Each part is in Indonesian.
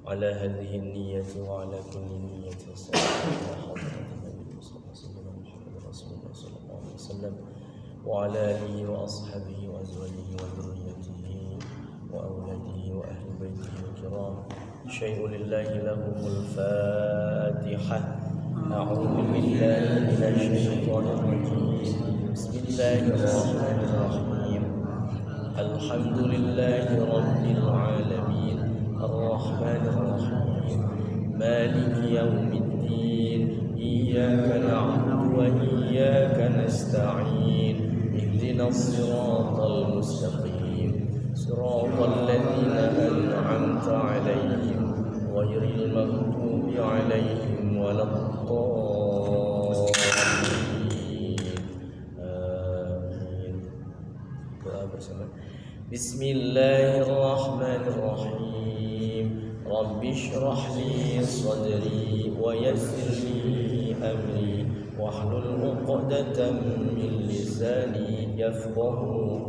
على هذه النية وعلى كل نية صالحة إلى حضرة النبي صلى الله عليه وسلم محمد رسول الله صلى الله عليه وسلم وعلى آله وأصحابه وأزواجه وذريته وأولاده وأهل بيته الكرام. شيء لله لهم الفاتحة. أعوذ بالله من الشيطان الرجيم. بسم الله الرحمن الرحيم. الحمد لله رب العالمين الرحمن الرحيم مالك يوم الدين إياك نعبد وإياك نستعين اهدنا الصراط المستقيم صراط الذين أنعمت عليهم غير المغضوب عليهم ولا الضالين آمين. بسم الله الرحمن الرحيم. رب اشرح لي صدري ويسر لي أمري واحلل عقدة من لساني يفقه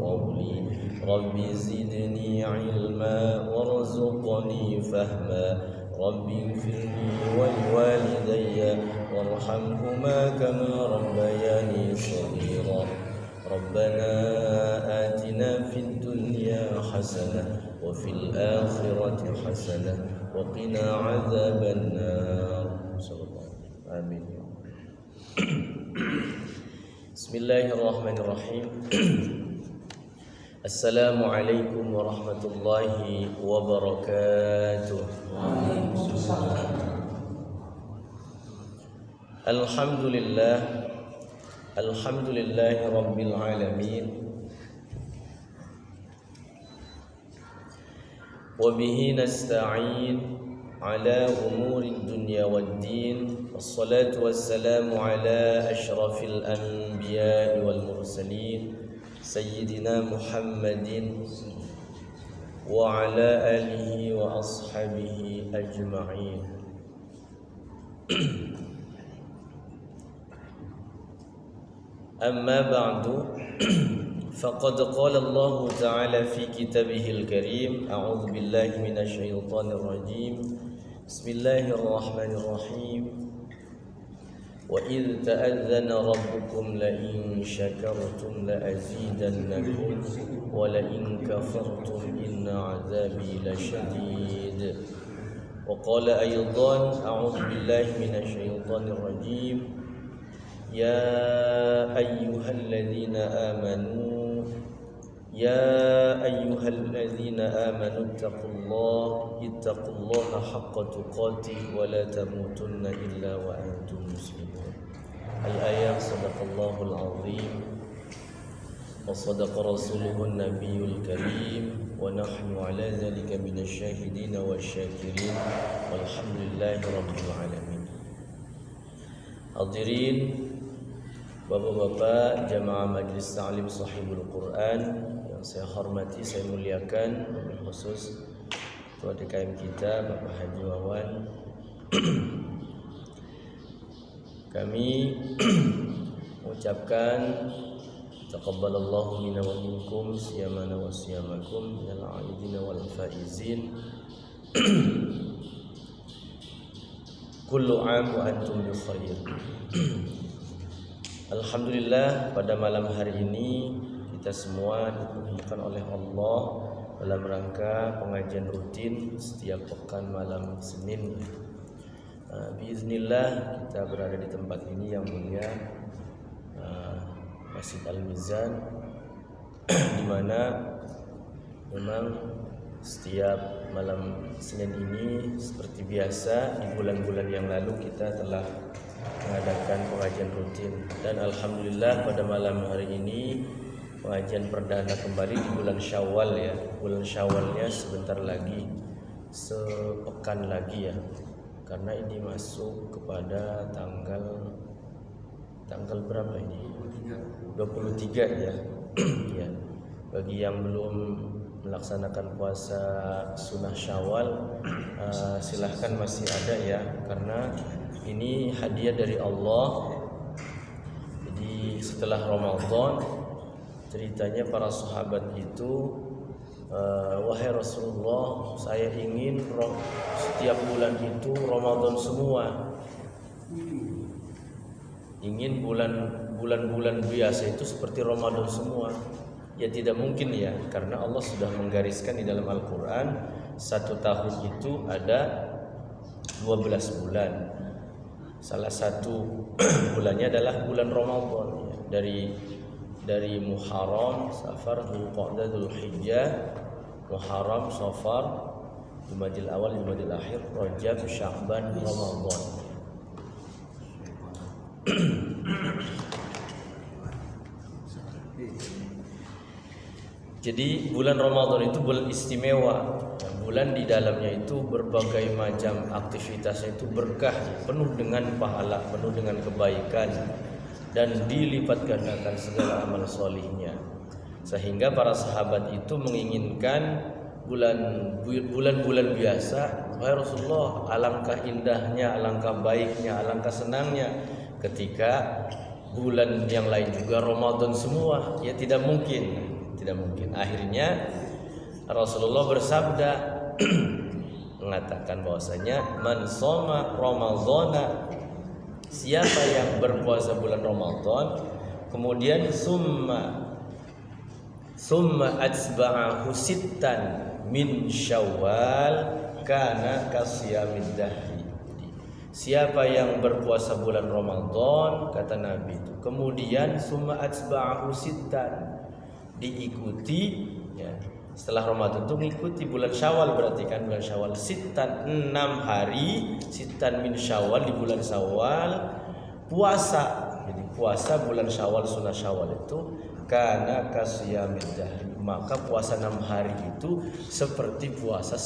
قولي. رب زدني علما وارزقني فهما. رب اغفر لي ولوالدي وارحمهما كما ربياني صغيرا. ربنا آتنا في الدنيا حسنة وفي الآخرة حسنة وقنا عذاب النار. صلى الله عليه وسلم. آمين. بسم الله الرحمن الرحيم. السلام عليكم ورحمة الله وبركاته. الحمد لله الحمد لله رب العالمين وبه نستعين على أمور الدنيا والدين والصلاة والسلام على أشرف الأنبياء والمرسلين سيدنا محمد وعلى آله وأصحابه أجمعين. أما بعد فقد قال الله تعالى في كتابه الكريم. أعوذ بالله من الشيطان الرجيم. بسم الله الرحمن الرحيم. وإذ تأذن ربكم لئن شكرتم لأزيدنكم ولئن كفرتم إن عذابي لشديد. وقال أيضا أعوذ بالله من الشيطان الرجيم. يا أيها الذين آمنوا اتقوا الله حق تقاته ولا تموتن إلا وأنتم مسلمون. الآية. صدق الله العظيم وصدق رسوله النبي الكريم ونحن على ذلك من الشاهدين والشاكرين والحمد لله رب العالمين. Hadirin Bapak-bapak jamaah Majelis Ta'lim Shahibul Quran yang saya hormati, saya muliakan, khusus Ketua DKM kita Bapak Haji Wawan. Kami mengucapkan taqabbalallahu minna wa minkum siyamana wa siyamakum minal aidina wal faizin. Kullu 'am wa antum bi khair. Alhamdulillah, pada malam hari ini kita semua dipertemukan oleh Allah dalam rangka pengajian rutin setiap pekan malam Senin. Biiznillah kita berada di tempat ini yang mulia, Masjid Al-Mizan, di mana memang setiap malam Senin ini seperti biasa di bulan-bulan yang lalu kita telah mengadakan pengajian rutin, dan alhamdulillah pada malam hari ini pengajian perdana kembali di bulan Syawal ya. Bulan Syawalnya sebentar lagi, sepekan lagi ya, karena ini masuk kepada tanggal berapa ini? 23 ya. Ya. Bagi yang belum melaksanakan puasa sunnah Syawal, silahkan masih ada ya, karena ini hadiah dari Allah. Jadi setelah Ramadan, ceritanya para sahabat itu wahai Rasulullah, saya ingin setiap bulan itu Ramadan semua. Ingin bulan-bulan biasa itu seperti Ramadan semua. Ya tidak mungkin ya, karena Allah sudah menggariskan di dalam Al-Quran 1 tahun itu ada 12 bulan. Salah satu bulannya adalah bulan Ramadan ya. Dari Muharram, Safar, Dzulqa'dah, Dzulhijjah, Muharram, Safar, Jumadil Awal, Jumadil Akhir, Rajab, Sya'ban, Ramadan. Jadi bulan Ramadan itu bulan istimewa. Bulan di dalamnya itu berbagai macam aktivitasnya itu berkah, penuh dengan pahala, penuh dengan kebaikan, dan dilipat gandakan segala amal solihnya. Sehingga para sahabat itu menginginkan bulan-bulan biasa. Wahai Rasulullah, alangkah indahnya, alangkah baiknya, alangkah senangnya ketika bulan yang lain juga Ramadan semua. Ya tidak mungkin. Akhirnya Rasulullah bersabda mengatakan bahwasanya man shoma Ramadhana, siapa yang berpuasa bulan Ramadan kemudian summa atsba'ahu sittan min Syawal kana kasiyamid dahri. Siapa yang berpuasa bulan Ramadan, kata Nabi itu, kemudian summa atsba'ahu sittan, diikuti ya, setelah Ramadan itu mengikuti bulan Syawal, berarti kan bulan Syawal sittan 6 hari, sittan min Syawal, di bulan Syawal puasa. Jadi puasa bulan Syawal, sunnah Syawal itu kana kasiyamid dahri, maka puasa 6 hari itu seperti puasa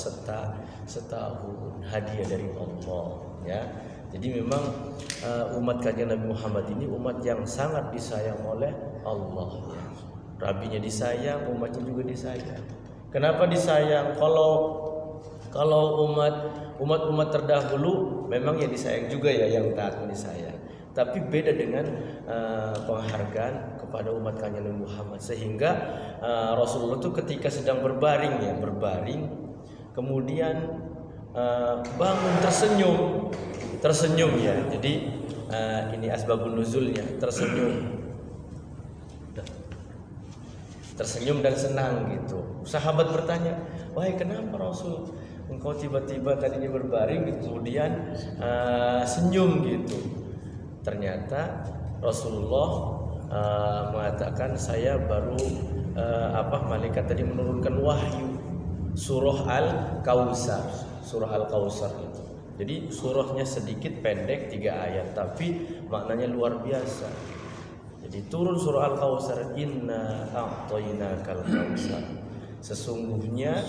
setahun, hadiah dari Allah ya. Jadi memang umat kanjeng Nabi Muhammad ini umat yang sangat disayang oleh Allah ya. Rabinya disayang, umatnya juga disayang. Kenapa disayang? Kalau umat terdahulu memang ya disayang juga ya, yang taat disayang. Tapi beda dengan penghargaan kepada umat kanjeng Nabi Muhammad, sehingga Rasulullah itu ketika sedang berbaring, kemudian bangun tersenyum ya. Jadi ini asbabun nuzulnya, tersenyum dan senang gitu. Sahabat bertanya, wahai kenapa Rasul, engkau tiba-tiba tadinya berbaring kemudian senyum gitu. Ternyata Rasulullah mengatakan, saya baru malaikat tadi menurunkan wahyu surah Al-Kautsar itu. Jadi surahnya sedikit pendek 3 ayat, tapi maknanya luar biasa. Jadi turun surah Al-Kautsar, inna a'tainakal kautsar, sesungguhnya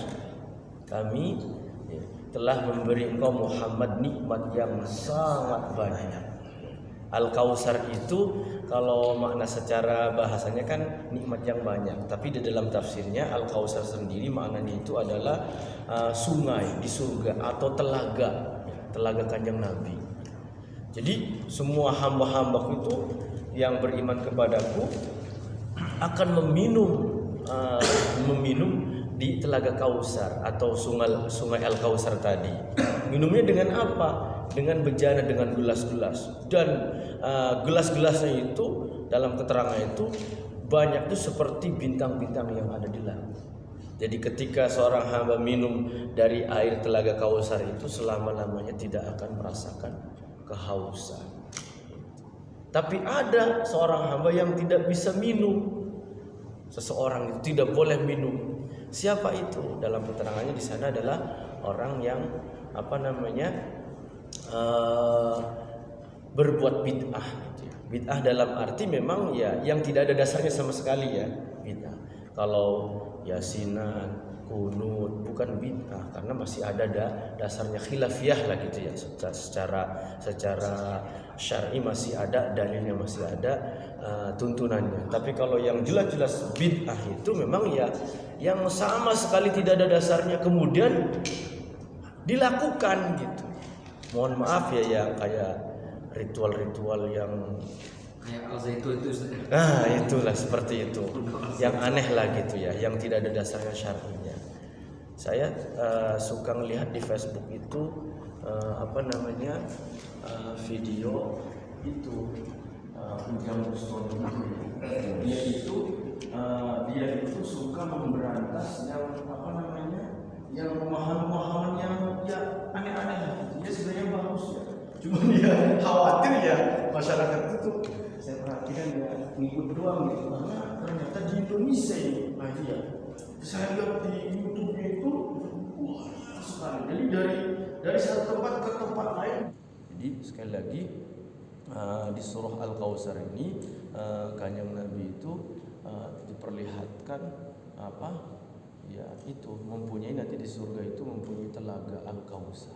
kami telah memberi engkau Muhammad nikmat yang sangat banyak. Al-Kautsar itu kalau makna secara bahasanya kan nikmat yang banyak, tapi di dalam tafsirnya Al-Kautsar sendiri maknanya itu adalah sungai di surga atau telaga kanjeng Nabi. Jadi semua hamba-hambaku itu yang beriman kepadaku akan meminum di telaga Kautsar atau sungai Al-Kautsar tadi. Minumnya dengan apa? Dengan bejana, dengan gelas-gelas, dan gelas-gelasnya itu dalam keterangan itu banyak itu seperti bintang-bintang yang ada di langit. Jadi ketika seorang hamba minum dari air telaga Kautsar itu selama-lamanya tidak akan merasakan kehausan. Tapi ada seorang hamba yang tidak bisa minum. Seseorang itu tidak boleh minum. Siapa itu? Dalam keterangannya di sana adalah orang yang berbuat bid'ah. Bid'ah dalam arti memang ya yang tidak ada dasarnya sama sekali ya, bid'ah. Kalau yasinan, kunut bukan bid'ah karena masih ada dasarnya khilafiyah lah gitu ya. Secara syar'i masih ada dalilnya, masih ada tuntunannya. Tapi kalau yang jelas-jelas bid'ah itu memang ya yang sama sekali tidak ada dasarnya kemudian dilakukan gitu. Mohon maaf ya, yang kayak ritual-ritual yang kayak al-zaitun itu. Itulah seperti itu. Yang aneh lah gitu ya, yang tidak ada dasarnya syar'inya. Saya suka melihat di Facebook itu video itu Ujang Bustoni. Dia itu suka memberantas yang pemahaman yang ya aneh-aneh. Dia sebenarnya bagus ya. Cuma dia khawatir ya masyarakat itu saya perhatikan ya ngikut doang gitu, karena ternyata di Indonesia ini ya saya lihat di YouTube itu wah sekali. Jadi dari satu tempat ke tempat lain. Jadi sekali lagi di surah Al-Kautsar ini Kanjeng Nabi itu diperlihatkan itu mempunyai nanti di surga itu mempunyai telaga Al-Kautsar.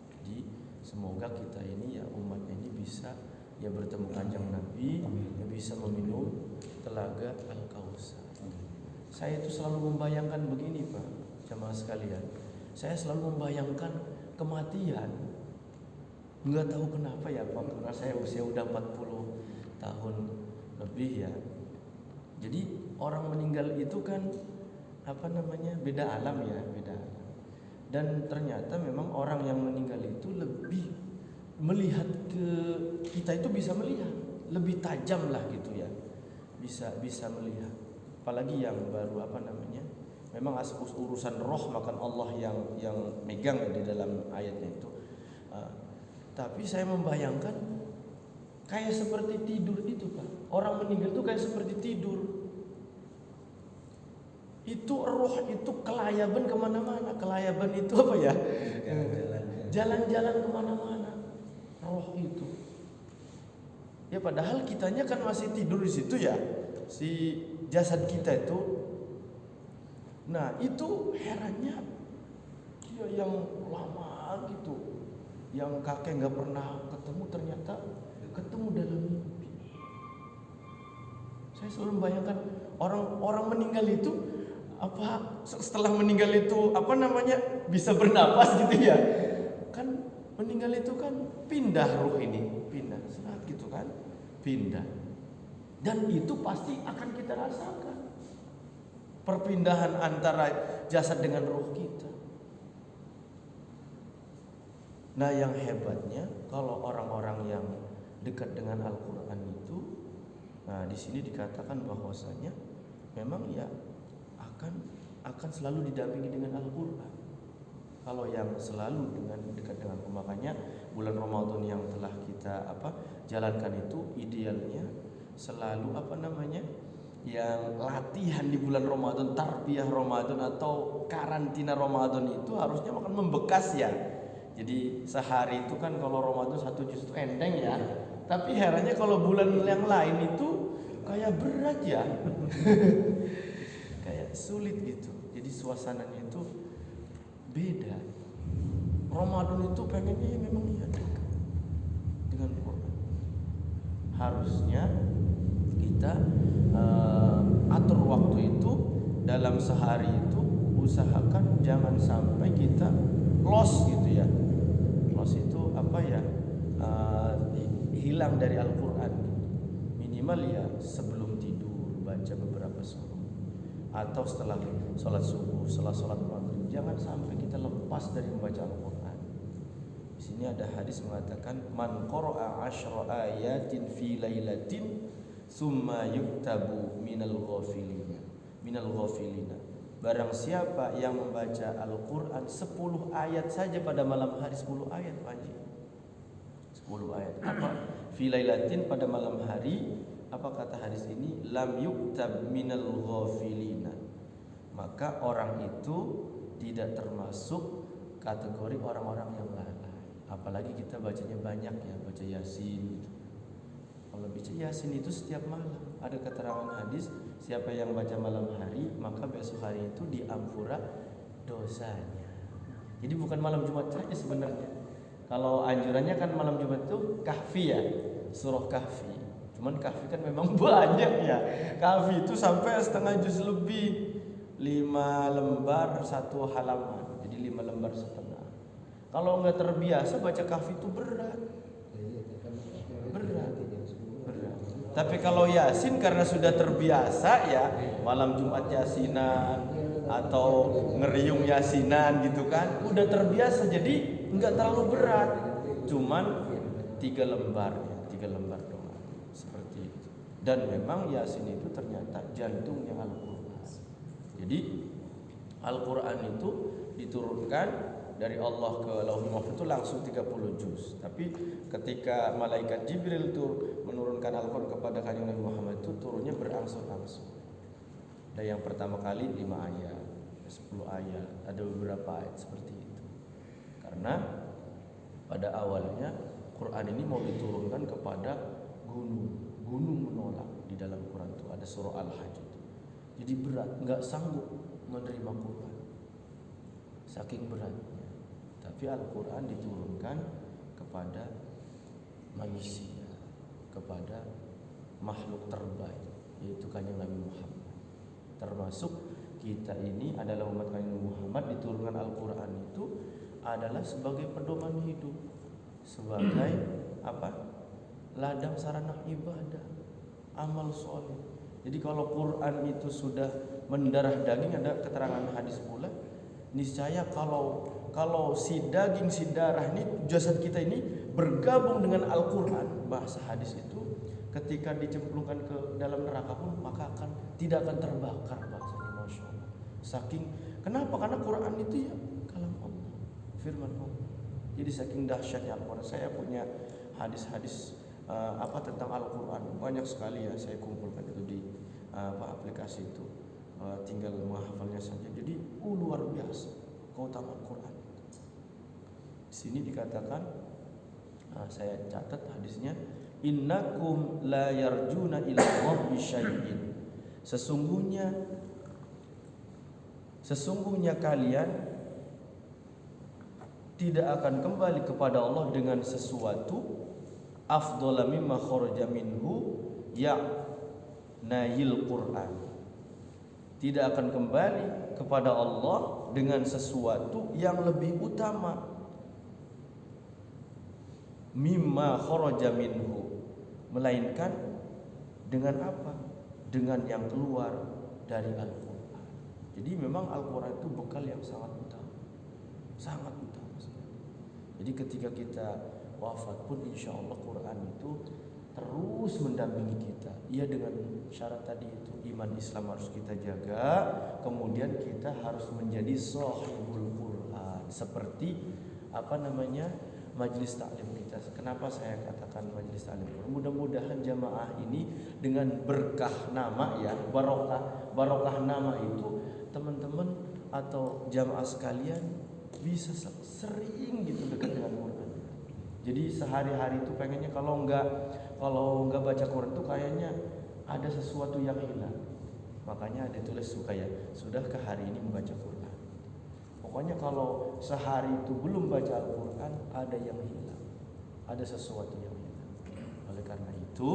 Jadi semoga kita ini ya umatnya ini bisa ya bertemu Kanjeng Nabi, ya bisa meminum telaga Al-Kautsar. Saya itu selalu membayangkan begini Pak, jamaah sekalian. Saya selalu membayangkan kematian. Enggak tahu kenapa ya Pak, karena saya usia udah 40 tahun lebih ya. Jadi orang meninggal itu kan beda alam ya, beda alam. Dan ternyata memang orang yang meninggal itu lebih melihat ke kita itu bisa melihat, lebih tajam lah gitu ya. Bisa melihat. Apalagi yang baru memang urusan roh makan Allah yang megang di dalam ayatnya itu. Tapi saya membayangkan kayak seperti tidur itu Pak. Orang meninggal itu kayak seperti tidur. Itu roh itu kelayaban kemana-mana. Kelayaban itu apa ya? Jalan-jalan kemana-mana. Roh itu. Ya padahal kitanya kan masih tidur di situ ya. Si jasad kita itu. Nah itu herannya dia yang lama gitu. Yang kakek nggak pernah ketemu ternyata ketemu dalam mimpi. Saya selalu membayangkan orang meninggal itu setelah meninggal itu bisa bernapas gitu ya. Kan meninggal itu kan pindah ruh ini, pindah saat gitu kan, pindah. Dan itu pasti akan kita rasakan. Perpindahan antara jasad dengan ruh kita. Nah yang hebatnya kalau orang-orang yang dekat dengan Al-Quran itu, nah di sini dikatakan bahwasanya memang ya akan selalu didampingi dengan Al-Quran. Kalau yang selalu dekat dengan makanya bulan Ramadan yang telah kita jalankan itu idealnya selalu yang latihan di bulan Ramadan, tarbiyah Ramadan atau karantina Ramadan itu harusnya akan membekas ya. Jadi sehari itu kan kalau Ramadan 1 juz itu enteng ya. Tapi herannya kalau bulan yang lain itu kayak berat ya. Kayak sulit gitu. Jadi suasananya itu beda. Ramadan itu pengennya memang dekat dengan Quran. Harusnya kita atur waktu itu dalam sehari itu usahakan jangan sampai kita lost gitu ya. Lost itu hilang dari Al-Quran. Minimal ya sebelum tidur baca beberapa surah, atau setelah sholat subuh, setelah sholat maghrib. Jangan sampai kita lepas dari membaca Al-Quran. Di sini ada hadis mengatakan man qara'a 10 ayatin fi lailatin summa yuktabu minal ghafilina. Barang siapa yang membaca Al-Quran 10 ayat saja pada malam hari, 10 ayat Panji, 10 ayat fi lailatin pada malam hari, apa kata hadis ini, lam yuktab minal ghafilina, maka orang itu tidak termasuk kategori orang-orang yang lalai. Apalagi kita bacanya banyak ya, baca Yasin gitu. Kalau baca Yasin itu setiap malam. Ada keterangan hadis, siapa yang baca malam hari maka besok hari itu diampura dosanya. Jadi bukan malam Jumat saja sebenarnya. Kalau anjurannya kan malam Jumat itu Kahfi ya, surah Kahfi. Cuman Kahfi kan memang banyak ya. Kahfi itu sampai setengah juz lebih, 5 lembar 1 halaman. Jadi 5 lembar setengah. Kalau nggak terbiasa baca Kahfi itu berat. Tapi kalau Yasin karena sudah terbiasa ya, malam Jumat Yasinan, atau ngeriung yasinan gitu kan, udah terbiasa jadi nggak terlalu berat. Cuman 3 lembar doang seperti itu. Dan memang Yasin itu ternyata jantungnya Al-Quran. Jadi Al-Quran itu diturunkan dari Allah ke Lauhul Mahfuz itu langsung 30 juz. Tapi ketika malaikat Jibril itu menurunkan Al-Quran kepada Kanjeng Nabi Muhammad itu turunnya berangsur-angsur. Dan yang pertama kali 5 ayat, 10 ayat, ada beberapa ayat seperti itu. Karena pada awalnya Quran ini mau diturunkan kepada gunung menolak. Di dalam Quran itu ada surah Al-Hajj itu. Jadi berat, nggak sanggup menerima Quran. Saking beratnya. Tapi Al-Quran diturunkan kepada manusia, kepada makhluk terbaik, yaitu Kanjeng Nabi Muhammad. Termasuk kita ini adalah umat Kanjeng Muhammad, diturunkan Al-Quran itu adalah sebagai pedoman hidup, sebagai apa? Ladang sarana ibadah, amal soleh. Jadi kalau Quran itu sudah mendarah daging, ada keterangan hadis pula, niscaya kalau si daging si darah ini jasad kita ini bergabung dengan Al-Quran, bahasa hadis itu ketika dicemplungkan ke dalam neraka pun maka tidak akan terbakar, bahasanya. Masya Allah. Saking kenapa? Karena Quran itu ya kalam Allah, firman Allah. Jadi saking dahsyatnya Al-Quran. Saya punya hadis-hadis tentang Al-Quran banyak sekali ya, saya kumpulkan itu di aplikasi itu. Tinggal menghafalnya saja. Jadi luar biasa keutamaan Quran. Di sini dikatakan, saya catat hadisnya, innakum la yarjuna ila rabbi syai'in. Sesungguhnya kalian tidak akan kembali kepada Allah dengan sesuatu afdhala mimma kharaja minhu nayil Quran. Tidak akan kembali kepada Allah dengan sesuatu yang lebih utama mimma kharaja minhu, melainkan dengan apa? Dengan yang keluar dari Al-Quran. Jadi memang Al-Quran itu bekal yang sangat utama, sangat utama sekali. Jadi ketika kita wafat pun insya Allah Quran itu terus mendampingi kita. Iya, dengan syarat tadi itu iman Islam harus kita jaga, kemudian kita harus menjadi sahibul Quran, seperti majelis taklim kita. Kenapa saya katakan majelis taklim Quran? Mudah-mudahan jamaah ini dengan berkah nama ya, barokah nama itu teman-teman atau jamaah sekalian bisa sering gitu dekat dengan Quran. Jadi sehari-hari itu pengennya kalau nggak baca Quran tuh kayaknya ada sesuatu yang hilang. Makanya ada tulis suka ya, sudahkah hari ini membaca Quran? Pokoknya kalau sehari itu belum baca Al-Quran, ada yang hilang, ada sesuatu yang hilang. Oleh karena itu,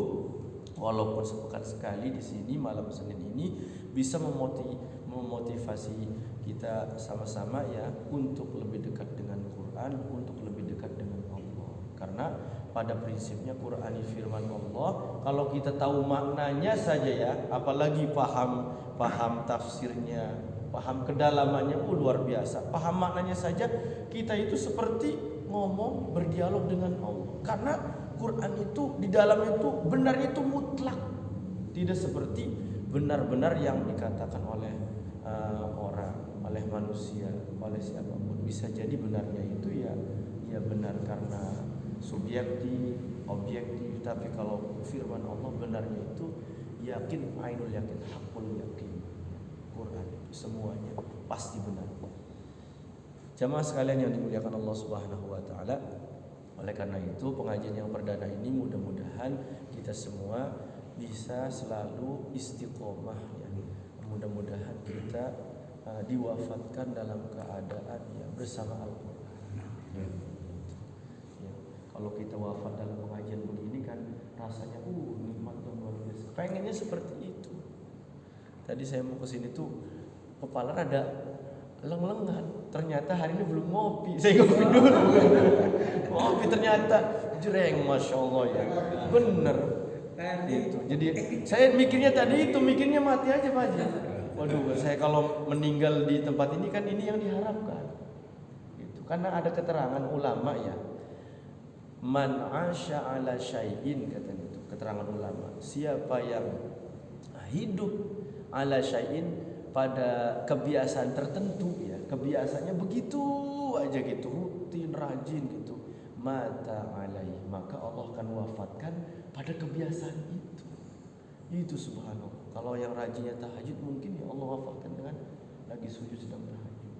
walaupun sepekan sekali di sini malam Senin ini bisa memotivasi kita sama-sama ya untuk lebih dekat dengan Quran, untuk lebih dekat dengan Allah. Karena pada prinsipnya Quran firman Allah, kalau kita tahu maknanya saja ya, apalagi paham tafsirnya, paham kedalamannya, luar biasa. Paham maknanya saja kita itu seperti ngomong berdialog dengan Allah. Karena Quran itu di dalamnya itu benar itu mutlak, tidak seperti benar-benar yang dikatakan oleh orang, oleh manusia, oleh siapapun. Bisa jadi benarnya itu ya benar karena subjektif, objektif. Tapi kalau firman Allah benarnya itu yakin, ainul yakin, hakul yakin. Quran semuanya pasti benar. Jamaah sekalian yang dimuliakan Allah Subhanahu wa taala, oleh karena itu pengajian yang perdana ini mudah-mudahan kita semua bisa selalu istiqomah ya. Mudah-mudahan kita diwafatkan dalam keadaan yang bersama Al-Quran. Ya. Kalau kita wafat dalam pengajian begini kan rasanya nikmat yang luar biasa. Pengennya seperti itu. Tadi saya mau ke sini tuh kepala rada leng-lengan. Ternyata hari ini belum ngopi. Saya ngopi dulu. Ngopi ternyata jreng, masya Allah ya. Bener. Itu. Jadi saya mikirnya tadi itu mikirnya mati aja Pak Haji. Waduh, saya kalau meninggal di tempat ini kan ini yang diharapkan. Gitu. Karena ada keterangan ulama ya. Man 'asya 'ala syai'in katanya itu, keterangan ulama. Siapa yang hidup 'ala syai'in pada kebiasaan tertentu ya, kebiasaannya begitu aja gitu, rutin, rajin gitu. Mata 'alaihi, maka Allah akan wafatkan pada kebiasaan itu. Itu subhanallah. Kalau yang rajinnya tahajud mungkin ya Allah wafatkan dengan lagi sujud sedang tahajud.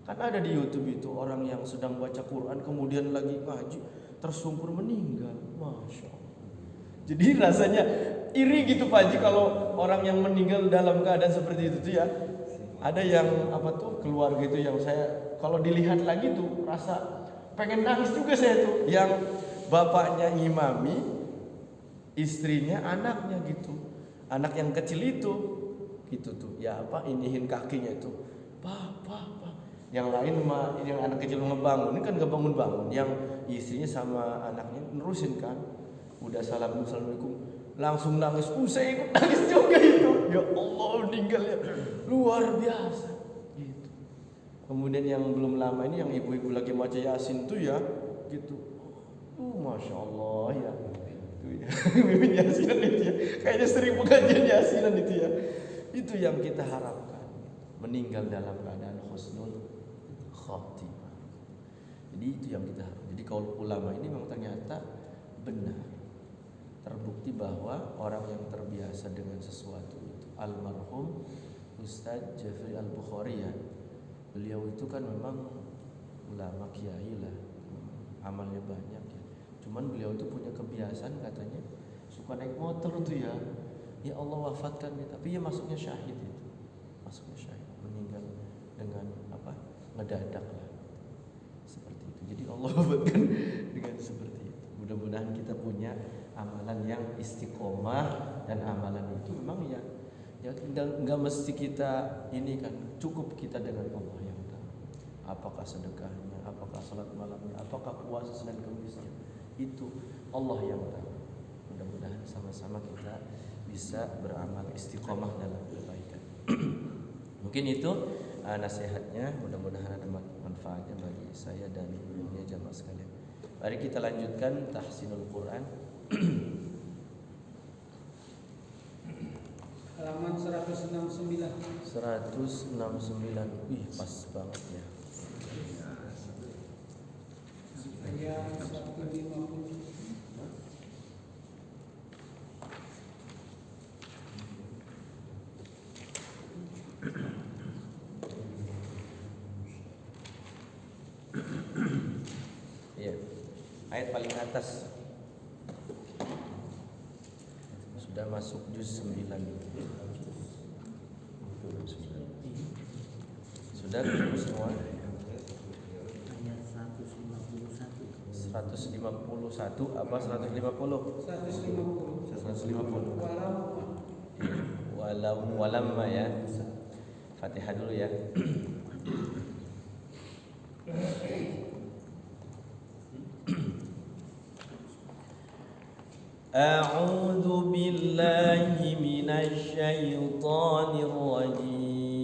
Kan ada di YouTube itu orang yang sedang baca Quran kemudian lagi ngaji tersungkur meninggal. Masya Allah. Jadi rasanya iri gitu Pak Haji kalau orang yang meninggal dalam keadaan seperti itu tuh ya. Ada yang keluarga itu yang saya kalau dilihat lagi tuh rasa pengen nangis juga saya tuh. Yang bapaknya ngimami, istrinya, anaknya gitu. Anak yang kecil itu gitu tuh. Ya inihin kakinya itu. Pak. Yang lain yang anak kecil ngebangun, ini kan gak bangun-bangun. Yang istrinya sama anaknya nerusin kan. Udah assalamualaikum, langsung nangis. Saya ikut nangis juga itu. Ya Allah, meninggal ya. Luar biasa. Gitu. Kemudian yang belum lama ini yang ibu-ibu lagi baca Yasin tuh ya, gitu. Masya Allah ya. Itu ya. Mimin Yasinan itu ya. Kayaknya sering pengajian Yasinan itu ya. Itu yang kita harapkan. Meninggal dalam keadaan husnul khatimah. Jadi itu yang kita harapkan. Jadi kaul ulama ini memang ternyata benar. Terbukti bahwa orang yang terbiasa dengan sesuatu itu, almarhum Ustadz Jafri Al-Bukhari ya, beliau itu kan memang ulama kiai lah, amalnya banyak ya. Cuman beliau itu punya kebiasaan katanya suka naik motor tuh ya. Ya Allah wafatkan dia, tapi ya masuknya syahid itu, masuknya syahid, meninggal dengan ngedadak lah, seperti itu. Jadi Allah wafatkan dengan seperti itu. Mudah-mudahan kita punya amalan yang istiqomah, dan amalan itu memang ya nggak mesti kita ini kan, cukup kita dengan Allah yang tahu. Apakah sedekahnya, apakah salat malamnya, apakah puasa Senin Kemisnya, itu Allah yang tahu. Mudah-mudahan sama-sama kita bisa beramal istiqomah dalam kebaikan. Mungkin itu nasihatnya, mudah-mudahan ada manfaatnya bagi saya dan dunia jamaah sekalian. Mari kita lanjutkan tahsinul Quran. Halaman 169. 169. Wih, pas banget ya. Ayat 150. Iya. Ayat paling atas. Sudah masuk juz 9. Sudah ketemu semua? Ayat 151. 151 apa 150? 150. Walamma ya. Fatihah dulu ya. A'udzu billahi minasy syaithanir rajim.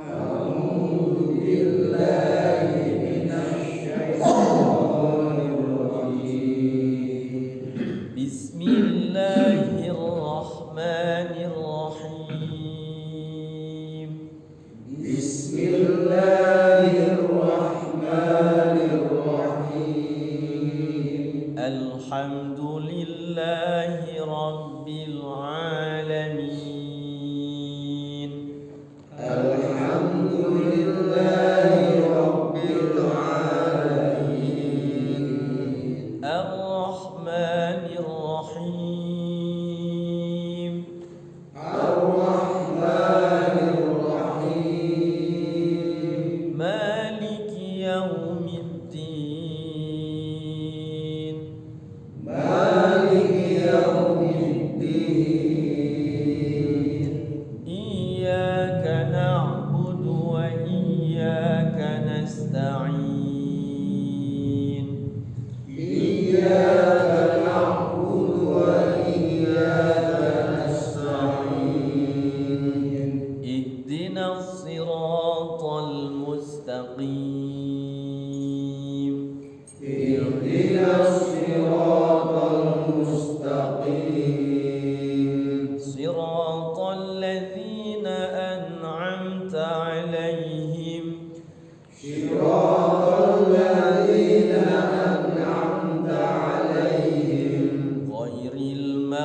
A'udzu billahi minasy syaithanir rajim. Bismillahirrahmanirrahim. Bismillahirrahmanirrahim. Alhamdulillahi rabbil alamin. Alhamdulillahi rabbil alamin. Ar-Rahmanir Rahim. Ar-Rahmanir Rahim. Maliki yaumiddin. Maliki yaumiddin. Iyyaka na'budu wa iyyaka nasta'in. Iyyaka na'budu wa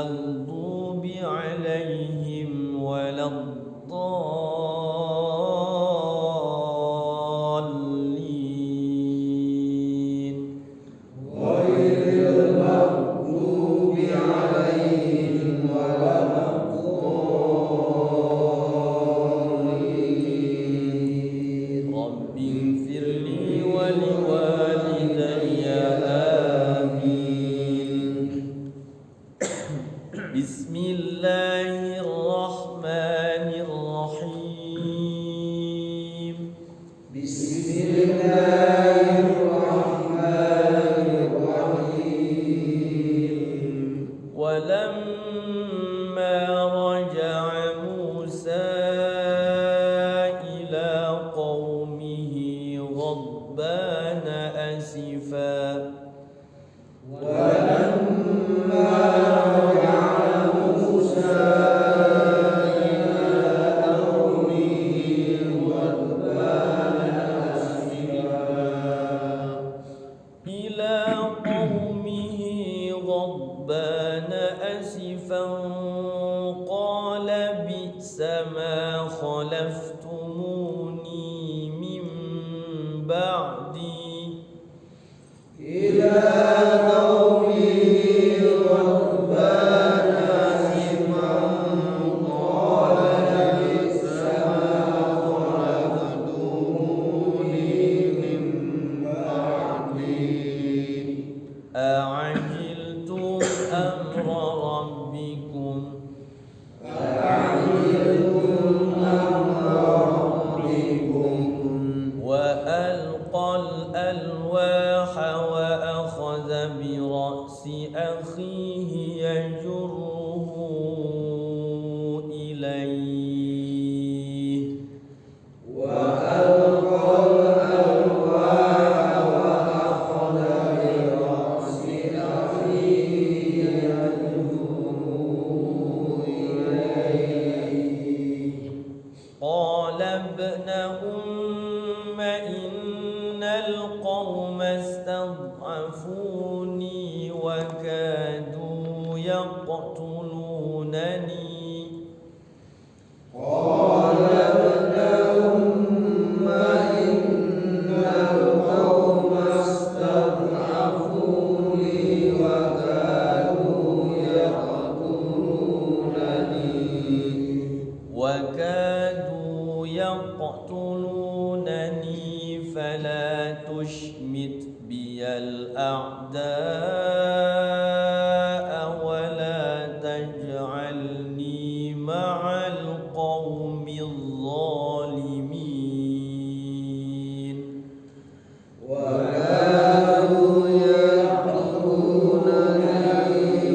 المغضوب عليهم ولا الضالين غير المغضوب عليهم ولا الضالين رب اغفر لي ولوالدي آمين بسم الله الرحمن الرحيم بسم الله الرحمن الرحيم ولما رجع موسى إلى قومه غضبان أسفا ولما رجع موسى إلى قومه غضبان أسفا قال بئس ما خلفتموني من بعدي إلى قومه غضبان أسفا قال بئس ما خلفتموني من بعدي أعجلتم أمر ربكم وألقى الألواح وأخذ برأس أخيه يجره إليه قال ابن أم إن القوم استضعفوني وكادوا يقتلونني قال ابن أم إن القوم استضعفوني وكادوا يقتلونني فلا تشمت بي الأعداء ولا تجعلني مع القوم الظالمين وكادوا يقتلونني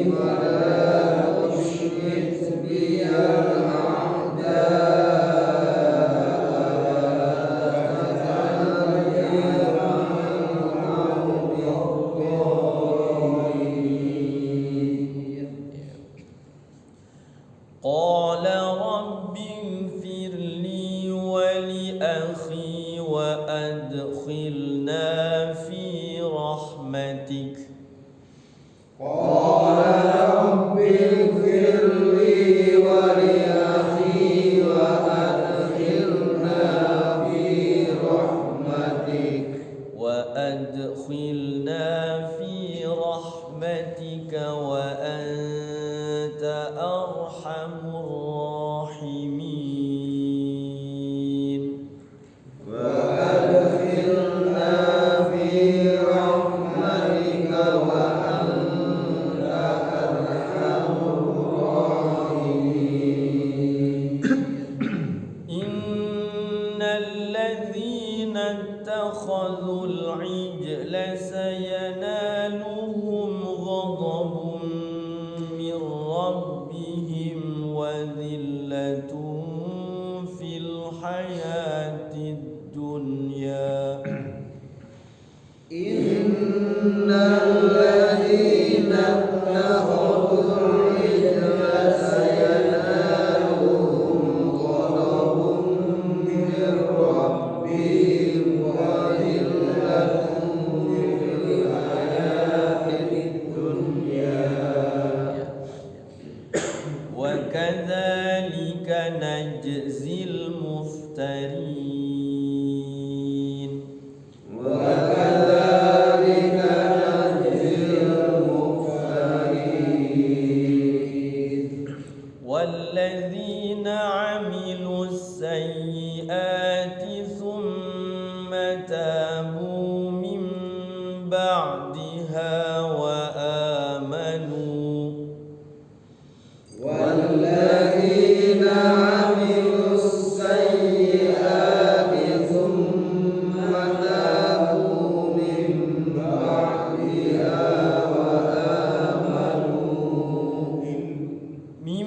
فلا تشمت بي قال رب اغفر لي ولأخي وأدخلنا في رحمتك قال رب اغفر لي ولأخي وأدخلنا في رحمتك وأنت أرحم الراحمين وأدخلنا في رحمتك وأنت أرحم الراحمين إن الذين اتخذوا العجل سينالهم غضب من ربهم وذلة في الحياة الدنيا إن الذين اتخذوا العجل سينالهم غضب من ربهم وذلة في الحياة الدنيا نجزي المفترين وكذلك نجزي المفترين والذين عملوا السيئات ثم تابوا من بعدها والذين عملوا السيئات ثم تابوا من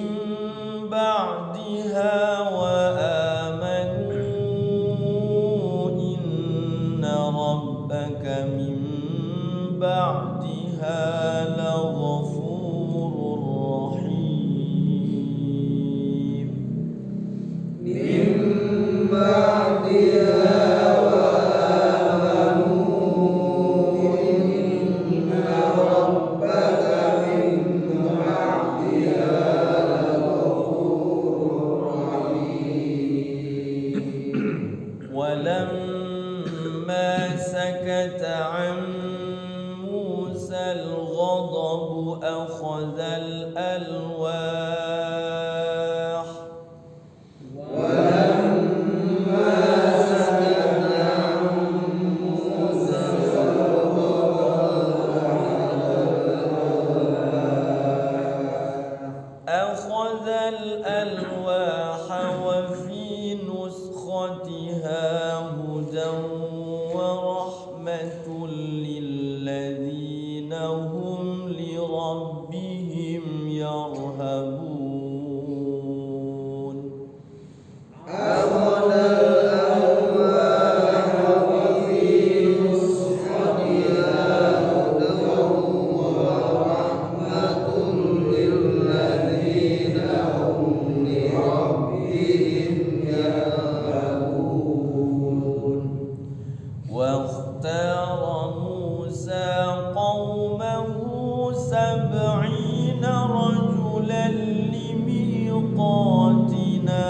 بعدها وآمنوا إن ربك من بعدها لغفور رحيم من بعدها وآمنوا إن ربك من بعدها لغفور رحيم ولما سكت عن موسى الغضب أخذ الألواح ولما سكت عن موسى أخذ الألواح وفي نسختها هدى ورحمة للذين هم لربهم يرهبون أخذ الألواح وفي نسختها هدى ورحمة للذين هم لربهم يرهبون واختار موسى قومه 70 رجلا لميقاتنا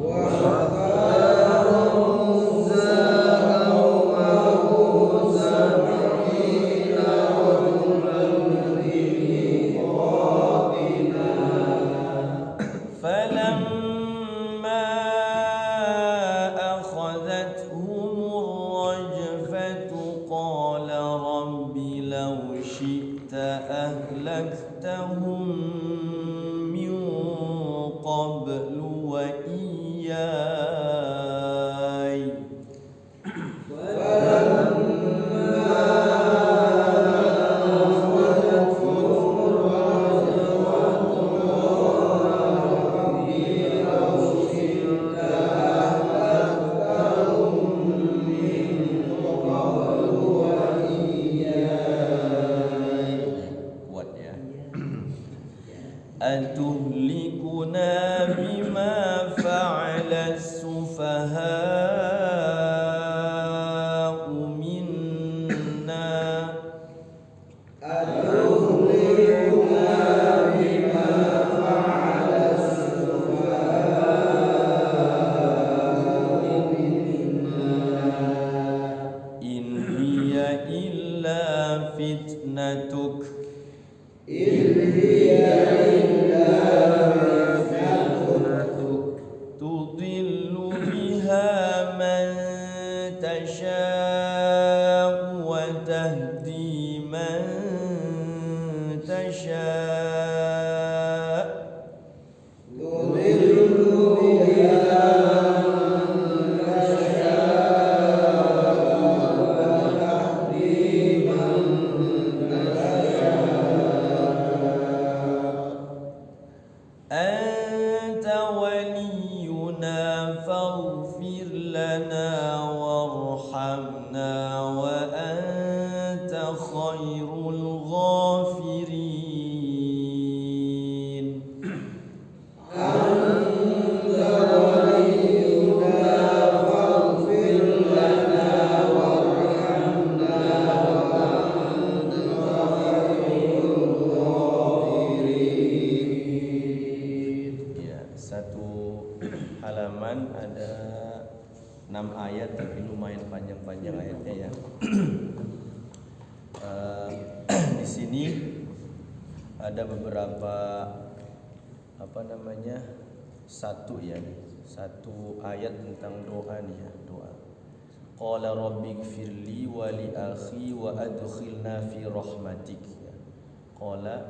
واختار موسى قومه 70 رجلا لميقاتنا فلما أخذتهم الرجفة قال رب لو شئت أهلكتهم من قبل وإياي kuat ya. Atuhlikuna bima fa'ala sufaha'u minna أتهلكنا بما فعل السفهاء منا in hiya illa fitnatuk إن هي إلا فتنتك tudillu biha man ayat tapi lumayan panjang-panjang ayatnya ya. Di sini ada beberapa satu ayat tentang doa nih ya, doa. Qala rabbighfirli wa li akhi wa adkhilna fi rahmatik. Qala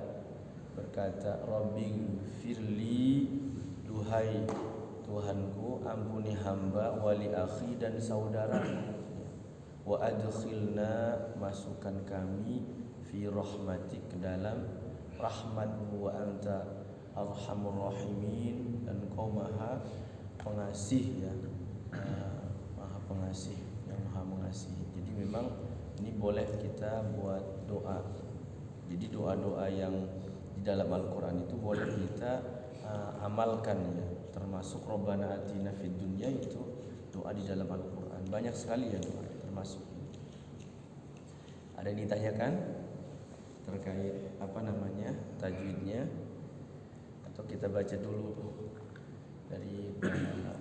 berkata, rabbighfirli, duhai Tuhanku, ampuni hamba, wali akhi dan saudaraku, wa adkhilna, masukkan kami, fi rahmatik, ke dalam rahmatmu, wa anta arhamur rahimin, dan Engkau maha pengasih ya, maha pengasih, yang maha mengasihi. Jadi memang ini boleh kita buat doa. Jadi doa-doa yang di dalam Al-Quran itu boleh kita amalkan ya, termasuk Rabbana atina fid dunya, itu doa di dalam Al-Quran. Banyak sekali ya doa termasuk. Ada yang ditanyakan terkait tajwidnya, atau kita baca dulu dari mana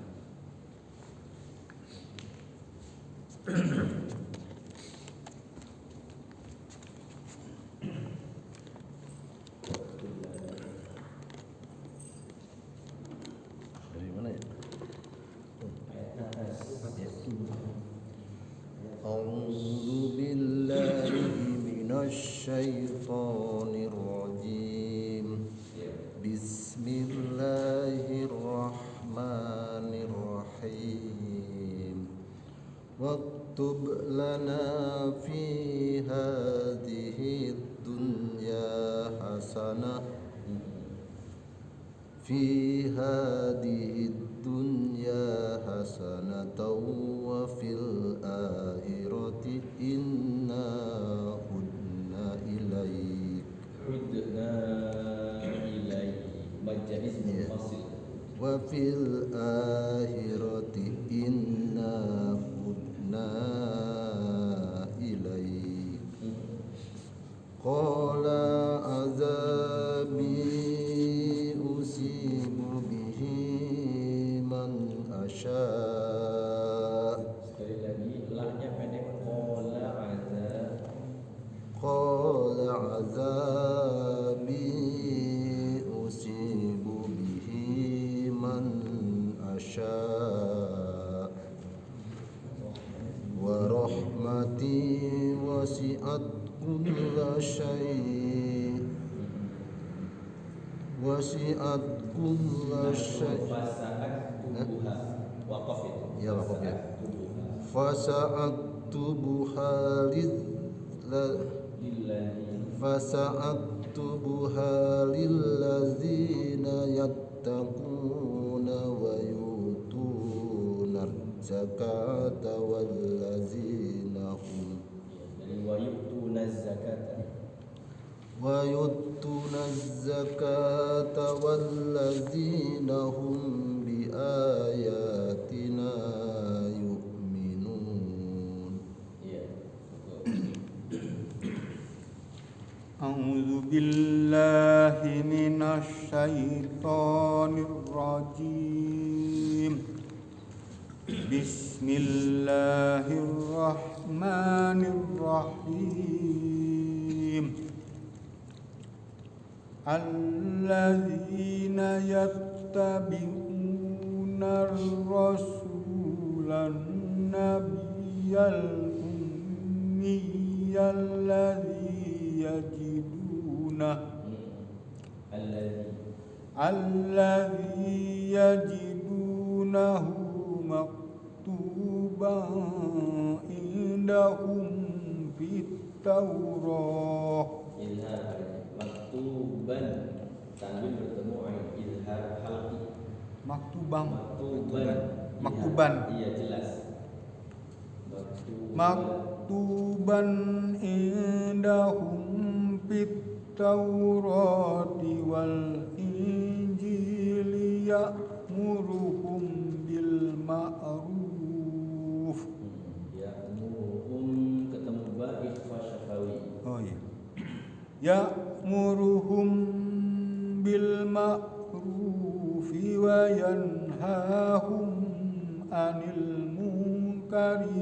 ya? A'udzu billahi minasy syaithanir rajim. Bismillahirrahmanirrahim. Waktub lana fi hadhihi dunya hasanah wa fil akhirati inna hudna ilaik. Majaz munfasil. Wa fil akhirati inna hudna ilaik. Qala azabi usibu bihi man asya. Sekali lagi lahnya pendek. Qala azabi usibu bihi man asya wa rahmati wasi'at kulla syai' Waqaf itu. Ya, waqaf ya. Fasa'aktubuha lillazina yattaquna wa yutuna zakata wallazina hum wallazina hum bi ayatina yu'minun. A'udzu billahi minasy syaithanir rajim. Bismillahirrahmanirrahim. Alladzina yattabi'una ar-rasulan nabiyyal ummiyyal ladzi alladzi yajidunahu maktuban indahum fit Taurah. Maktuban, tanwin bertemu ain, izhar halqi. Maktuban. Iya, jelas. Maktuban indahum fit Taurati wal Injili ya'muruhum bil ma'ruf. Ya'muruhum ketemu ba ikhfa syafawi. Oh iya. Ya'muruhum bil ma'rufi wa yanhahum 'anil munkar munkari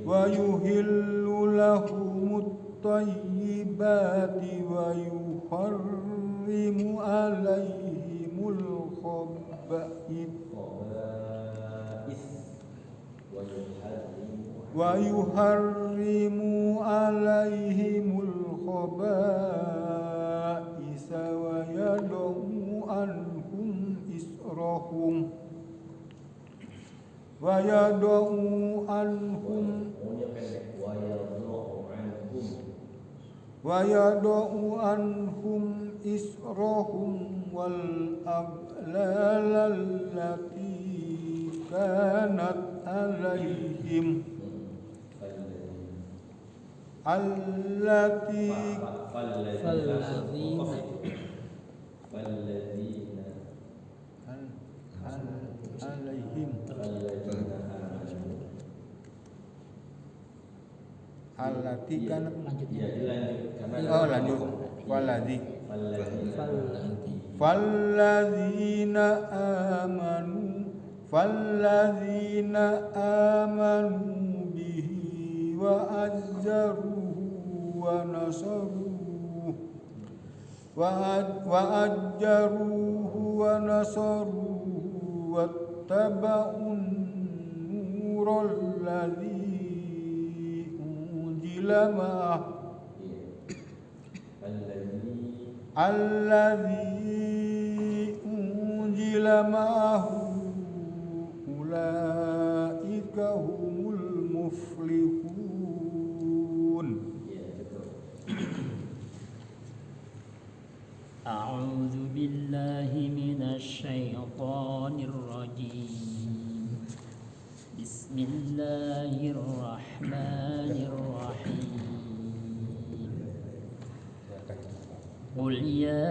wa yuhillu lahumut thayyibati wa yuharrimu alaihimul khaba'ith wa yuharrimu alaihimul khaba'isa wa yad'u anhum israhum wa yad'u anhum israhum wal aghlal allati kanat alaihim allati alaihim allati kanat lanjut falladzina amanu bihi wa ajjaruhu wa nasaruhu wattaba'un nural ladzi unzila ma'ahu ulaika humul muflihun. A'udzu billahi minasy syaithanir rajim. Bismillahirrahmanirrahim. Qul ya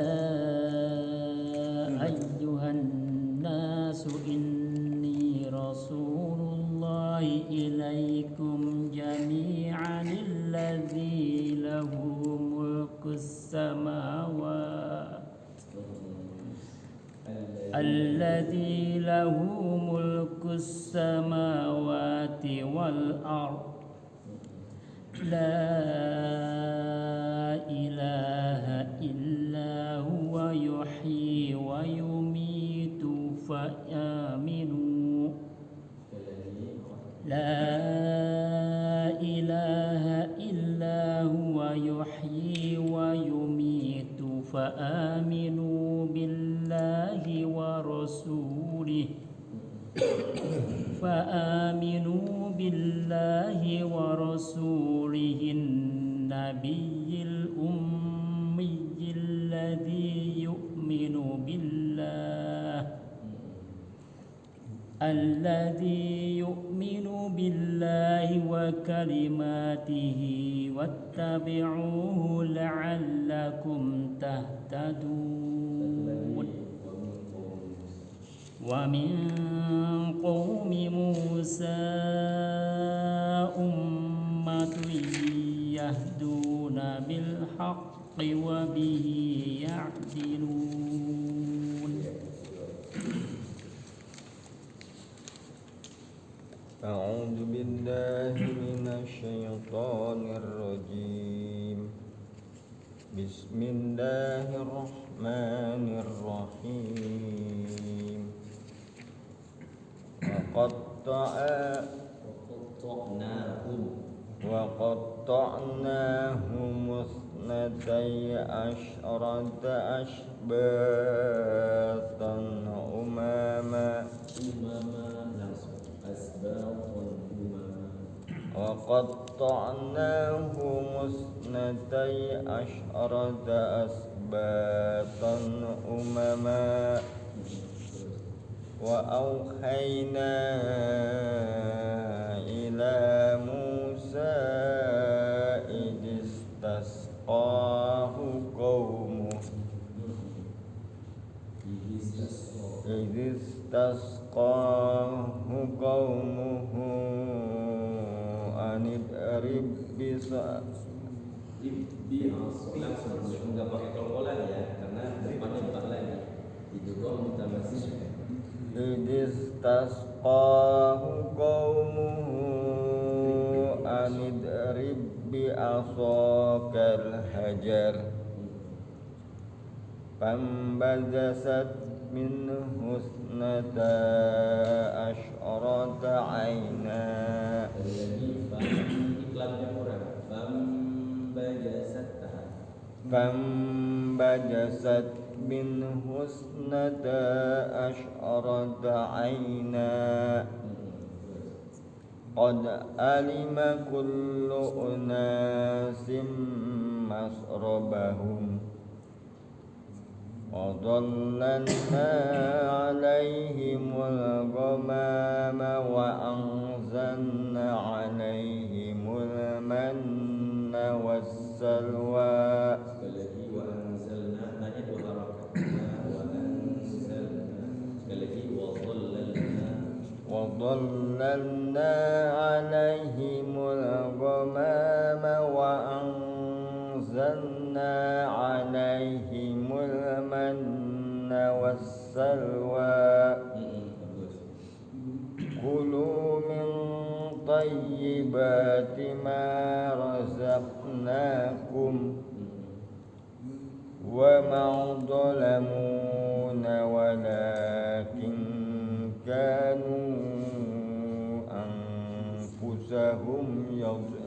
ayyuhan nasu inni rasulullahi ilaikum jami'an alladzi lahu mulkus samawati الذي له ملك السماوات والأرض لا إله إلا هو يحيي ويميت فآمنوا لا إله إلا هو يحيي ويميت فآمنوا بالله ورسوله النبي الأمي الذي يؤمن بالله وكلماته واتبعوه لعلكم تهتدون ومن قوم موسى أمة يهدون بالحق وبه يعدلون. أعوذ بالله من الشيطان الرجيم. بسم الله الرحمن الرحيم. وقطعناهم اثنتي عشرة أشباطا أمما وقطعناهم اثنتي عشرة أسباطا أمما وأوحينا إلى موسى إذ استسقاه قومه أن اضرب nggak pakai kol-kolan ya, karena depannya bukan lagi. Itu kok kita masih كالهجر فانبجست منه اثنتا عشرة عينا iklannya kurang. فانبجست منه اثنتا عشرة عينا قد علم كل أناس مشربهم وظللنا عليهم الغمام وأنزلنا عليهم المن والسلوى وظللنا عليهم الغمام وأنزلنا عليهم المن والسلوى كلوا من طيبات ما رزقناكم وما ظلمونا ولكن كانوا أنفسهم يظلمون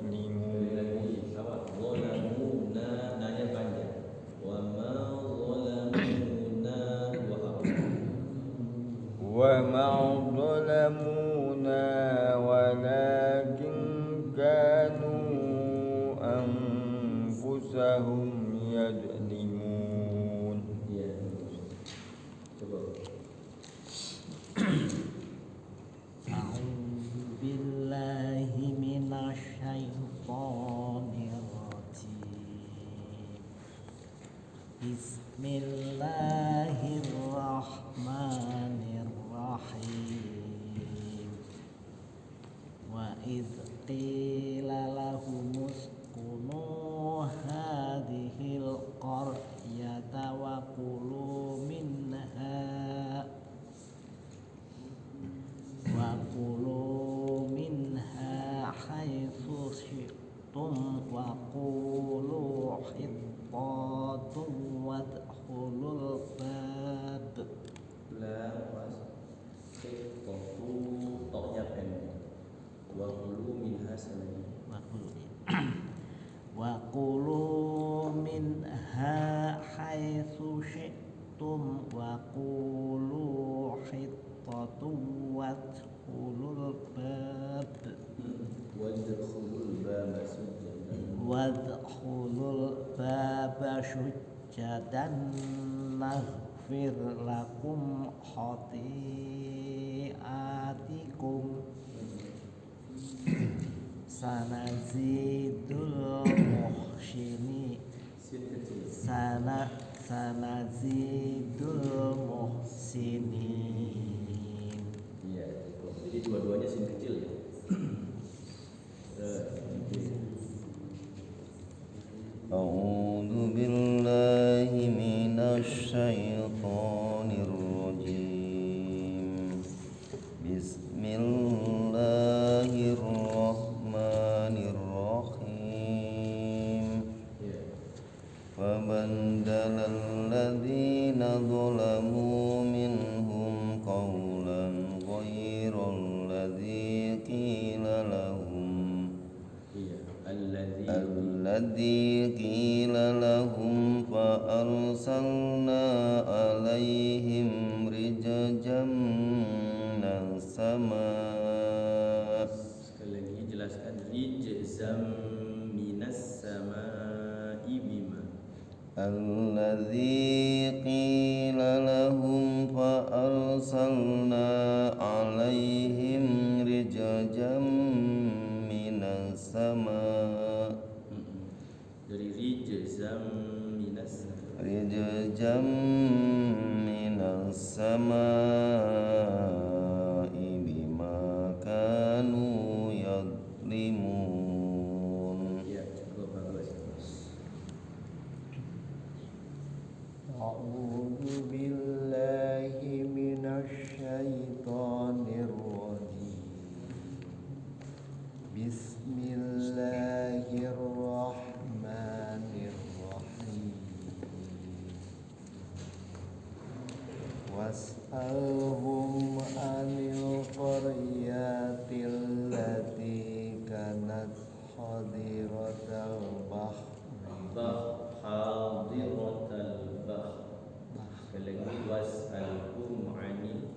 وما ظلمونا ولكن كانوا أنفسهم يظلمون. أعوذ بالله من الشيطان الرجيم. بسم الله الرحمن الرحيم. وإذ قيل لهم اسكنوا هذه القرية وكلوا منها حيث شئتم وقولوا حطة وادخلوا الباب وقولوا منها حيث شئتم وقولوا حطة وادخلوا الباب سجدا نغفر لكم خطيئاتكم sanazidul muhsinin. Iya, jadi dua-duanya sin kecil ya. A'udzu billahi minasy syaithanir rajim. Bismillahirrahmanirrahim. Fabandala alladziina zalamu minhum qawlan ghayral ladzi qila lahum الذي قيل لهم فأرسلنا عليهم رجزا من السماء. Sekali lagi jelaskan rijzam minas samaa'i bima. الذي قيل لهم فأرسلنا عليهم رجزا من السماء. Dari rijzam minas رجزا من السماء بما كانوا يظلمون. ya cukup bagus. أعوذ بالله من الشيطان الرجيم. بسم الله الرحمن was'alhum anil qaryatil lati kanat hadiratal bahri Hadiratal bahr. Sekali lagi was'alhum anil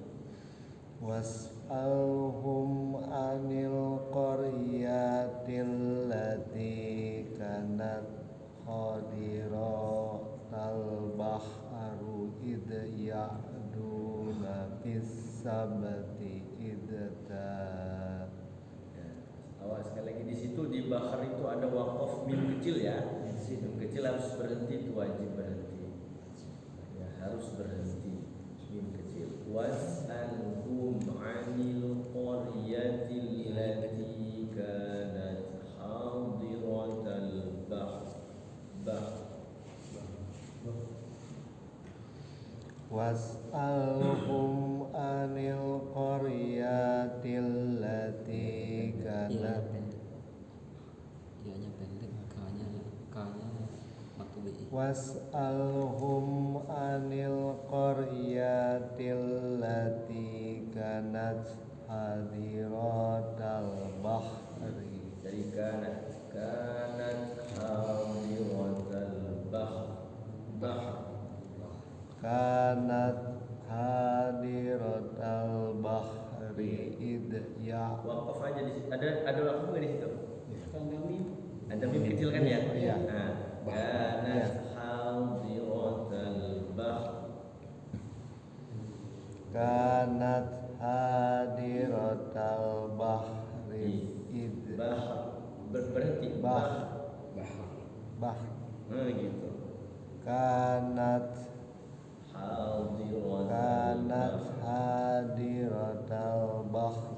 was'alhum anil qaryatil lati kanat hadiratal bahru id ya'duna fis sabti idta. Awas, sekali lagi di situ di bahar itu ada waqaf mim kecil ya. Mim kecil harus berhenti, itu wajib berhenti. Ya, harus berhenti. Mim kecil. Was'alhum 'anil qaryatil lati kanat hadiratal bahr. Was'alhum anil qaryatil lati kanat Iya-nya pendek, K-nya maktubi. was'alhum anil qaryatil lati kanat hadiratal bahri. Dari kanat hadiratal bahr. Kanat hadiratal bahri id ya. Waqaf aja di situ. Ada waqaf nggak di situ? Ada mim kecil kan ya? Iya. Nah, kanat hadiratal bahr. Kanat hadiratal bahri id Bahr. Berhenti. bah bah Nah, gitu. kanat Hadiratal hadiratal bahr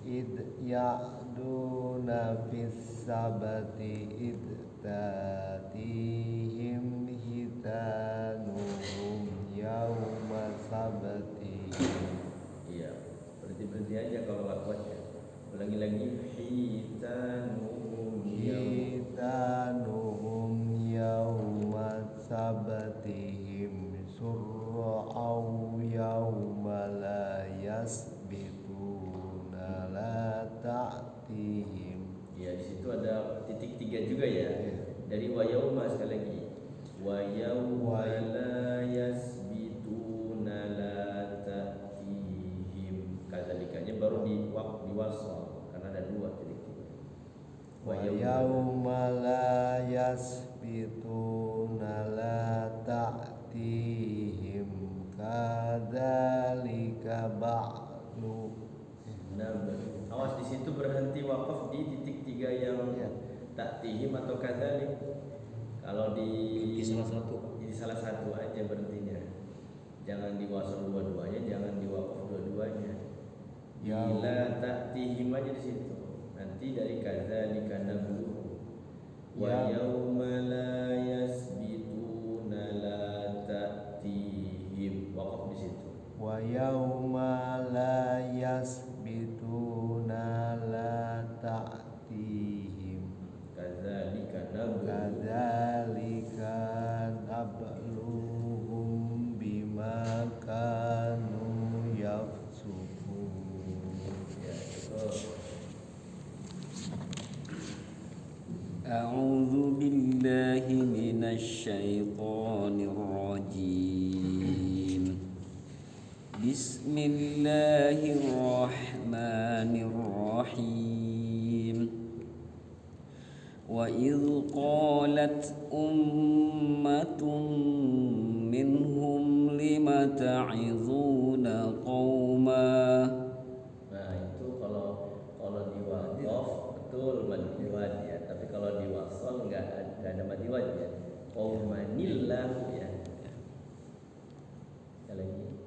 id ya'duna fis sabati id tatihim hitanuhum yawma sabati. Iya, berhenti aja kalau nggak kuat ya. Ulangi lagi. hitanuhum yawma sabatihim surra'aw yawma la yasbituna la ta'tihim. Ya, di situ ada titik 3 juga ya. Dari wa yauma, sekali lagi. Wa yauma la yasbituna la ta'tihim. Kadzalikanya baru di wasal karena ada 2 titik. Wa yawma la yasbituna la ta'tihim kadzalika ba'du. Nah, awas di situ berhenti wakaf di titik 3 yang ta'tihim atau kadzalik. Kalau di salah satu aja berhentinya. Jangan di wasal dua-duanya, jangan di wakaf dua-duanya. Bila ta'tihim aja di situ. Nanti dari kadzalika nablu. Wa yauma la yasbituna la ta'tihim. Wakaf di situ. Wa yauma la yasbituna la ta'tihim Kadzalika nablu. kadzalika nabluhum bima kanu yafsukun. Ya, betul. A'udzu billahi minasy syaithanir rajim. Bismillahirrahmanirrahim. Wa idh qalat ummatun minhum lima ta'izuna qauma. Nah, itu kalau di waqaf betul mad wad ya, tapi kalau di wasal enggak ada mad wad ya. Qaumanillah ya. Lagi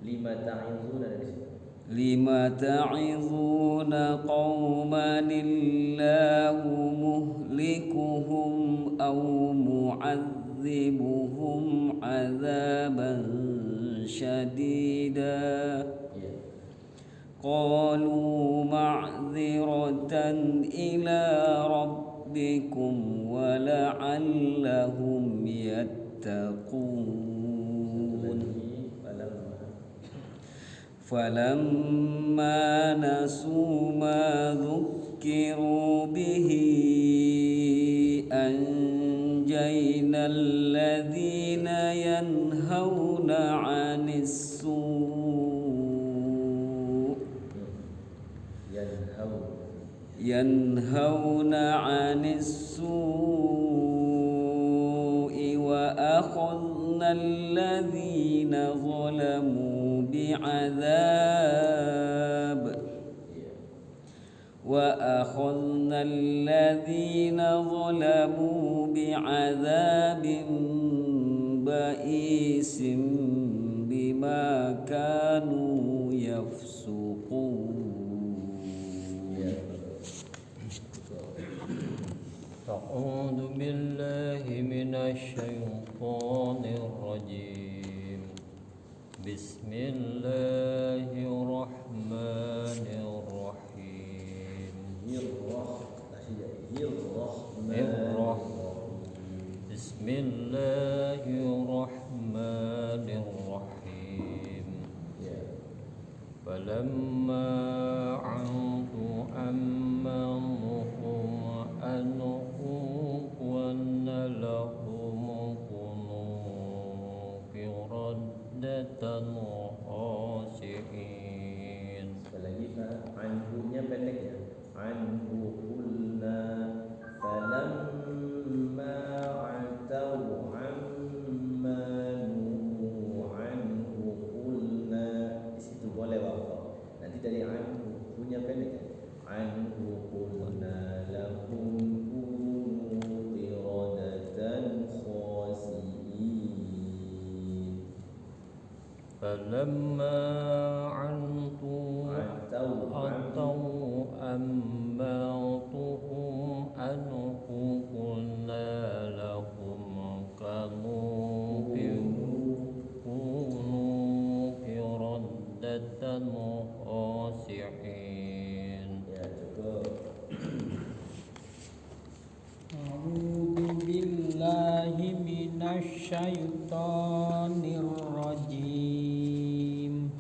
lima ta'izuna dari situ. Lima ta'izuna qauman illahu muhlikuhum aw mu'adzibuhum 'adzaban syadida. Iya. Qalu ma'dziratan ila rabbikum wa la'allahum yattaqun. Lagi فلما نسوا ما ذكروا به أنجينا الذين ينهون عن السوء وأخذنا الذين ظلموا بعذاب بئيس بما كانوا يفسقون. أعوذ بالله من الشيطان الرجيم. بسم الله الرحمن الرحيم. بسم الله الرحمن الرحيم. فلما عتوا عما نهوا عنه قلنا لهم كونوا قردة خاسئين. Sekali lagi Pak, anhunya pendek ya. Anhu qulna falamma atau amma nuhu anhu qulna. Di situ boleh waqaf. Nanti dari anhu punya pendek ya. Anhu qulna lahum kunu qiradatan khasi'in. فلما عتوا عما نهوا عنه قلنا لهم كونوا قردة خاسئين. Ya cukup. A'udzu billahi minasyaitonir rajim.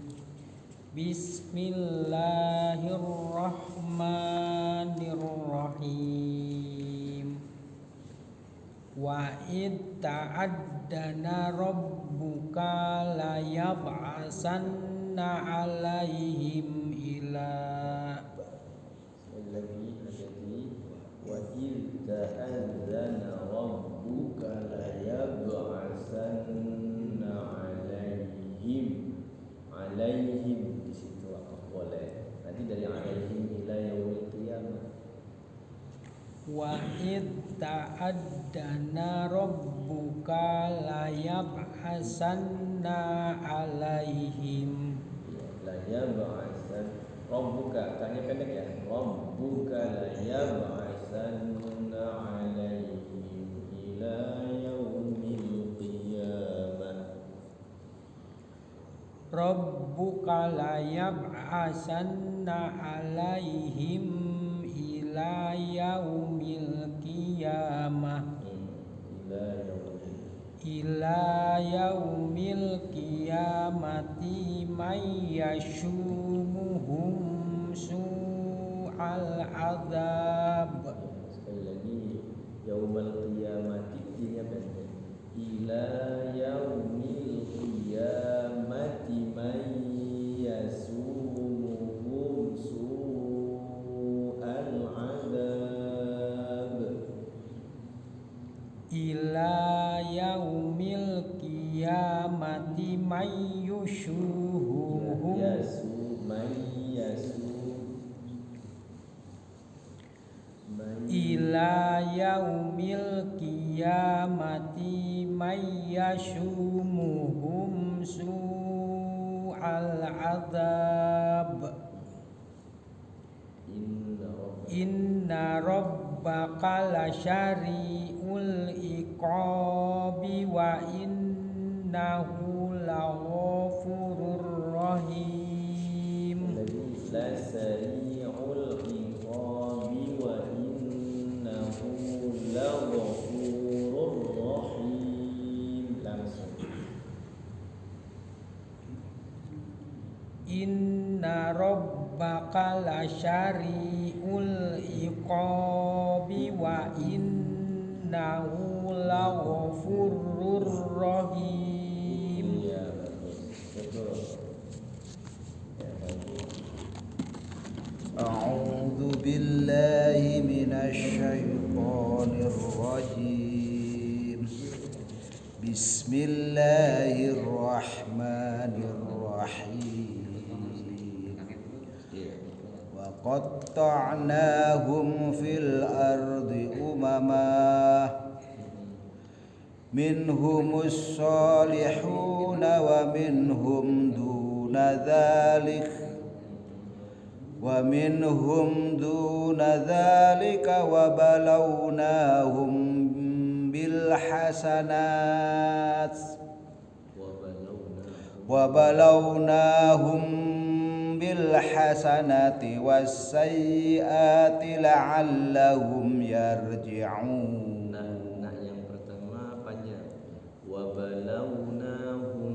Bismillahirrahmanirrahim. Wa id ta'addana rabbuka la yab'asanna 'alaihim ila Lagi hati-hati. Wa idh ta'adzana rabbuka la yab'asanna 'alaihim. Di situ waqaf boleh. Nanti dari 'alaihim ila yaumil qiyamah. wa id ta'addana rabbuka la yab'asanna 'alaihim La yab'asan rabbuka, tanya pendek ya. Rabbuka la yab'asanna 'alaihim ila yaumil qiyamah. Rabbuka la yab'asanna 'alaihim ila yaumil qiyamah ila yaumil qiyamati may yashumuhum su'al adzab. Sekali lagi, yaumil qiyamati dia pendek. Ila yaumil qiyamati may yasumuhum su'al adzab. Ila yaumil qiyamati may yushuhum ila yaumil qiyamati may yashumuhum su'al adzab. Inna rabbaka lasyari'ul iqabi wa innahu laghafurur rahim. Lasari'ul iqabi wa innahu laghafurur rahim. Langsung. rabbaka lasyari'ul iqabi wa innahu laghafurur rahim. Ya, bagus. Betul. Ya, bagus. أعوذ بالله من الشيطان الرجيم بسم الله الرحمن الرحيم وقطعناهم في الأرض أمما منهم الصالحون ومنهم دون ذلك وبلوناهم بالحسنات والسيئات لعلهم يرجعون. Nah, yang pertama panjang. Wa balawnahum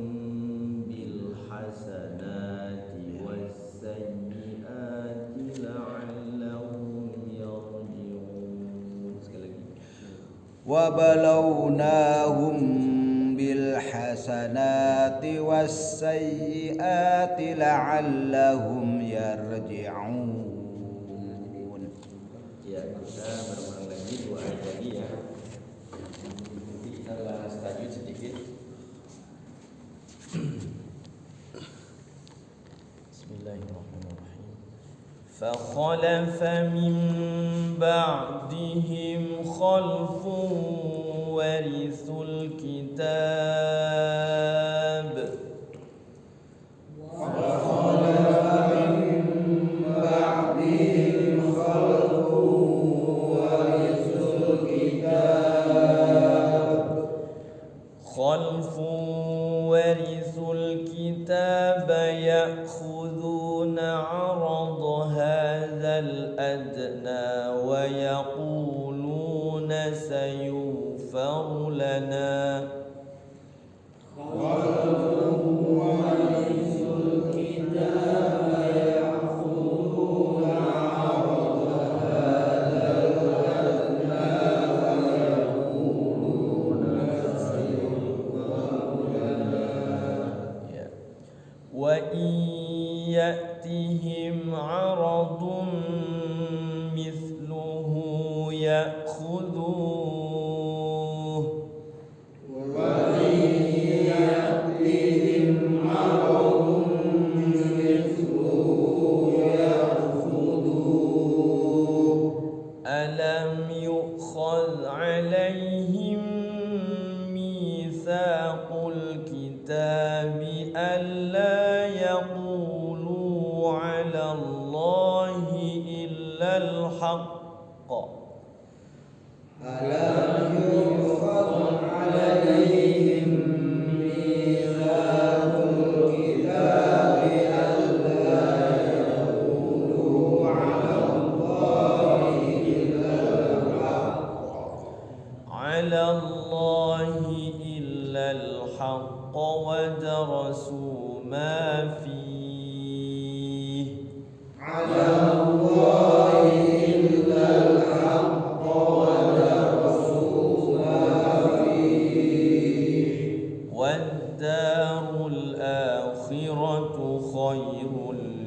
bil hasanati was sayyiati la'allahum yarji'un. Sekali lagi. Wa balawnahum bil hasanati was sayyiati la'allahum yarji'un. Ya, kita berulang lagi 2 ayat lagi ya. Nanti kita bahas tajwid sedikit. Bismillahirrahmanirrahim. فخلف من بعدهم خلف ورثوا الكتاب خلف ورثوا الكتاب يأخذون عرض هذا الأدنى ويقولون سيغفر لنا وإن يأتهم عرض مثله يأخذوه ألم يؤخذ عليهم ميثاق الكتاب ألا يقولوا على الله إلا الحق على الله إلا الحق ودرسوا ما فيه والدار الآخرة خير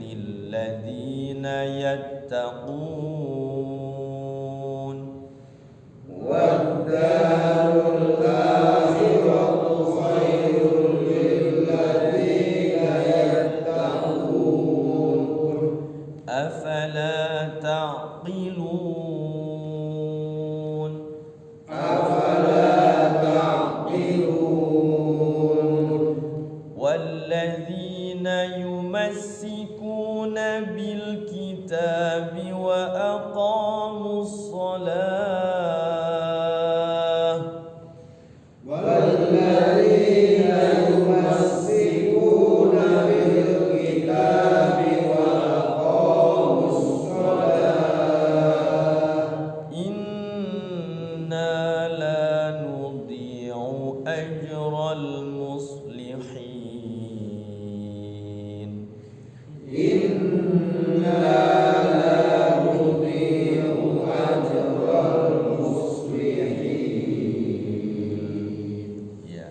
للذين يتقون أفلا تعقلون والذين يمسكون بالكتاب وأقاموا الصلاة إنا لا نضيع أجر المصلحين Ya,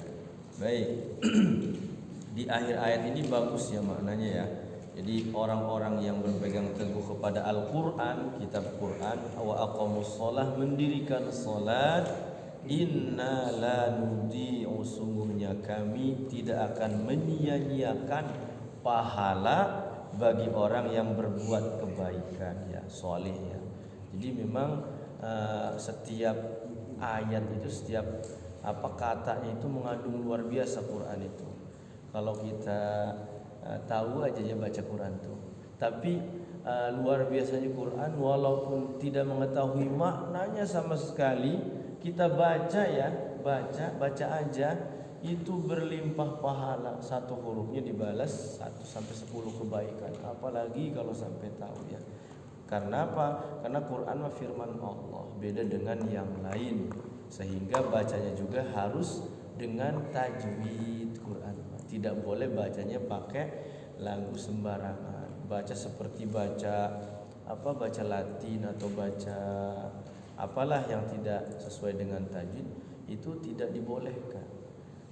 baik. Di akhir ayat ini bagus ya maknanya ya. Jadi orang-orang yang berpegang teguh kepada Al-Quran, kitab Quran, wa aqamus shalah, mendirikan salat, inna la nudi'u, sungguhnya kami tidak akan menyia-nyiakan pahala bagi orang yang berbuat kebaikan ya, soleh ya. Jadi memang setiap ayat itu, setiap katanya itu mengandung luar biasa Quran itu. Kalau kita tahu aja ya baca Quran tuh. Tapi luar biasanya Quran, walaupun tidak mengetahui maknanya sama sekali, kita baca ya, baca aja, itu berlimpah pahala. Satu hurufnya dibalas 1 sampai 10 kebaikan. Apalagi kalau sampai tahu ya. Karena apa? Karena Quran mah firman Allah, beda dengan yang lain. Sehingga bacanya juga harus dengan tajwid Quran. Tidak boleh bacanya pakai lagu sembarangan. Baca seperti baca Latin atau baca apalah yang tidak sesuai dengan tajwid, itu tidak dibolehkan.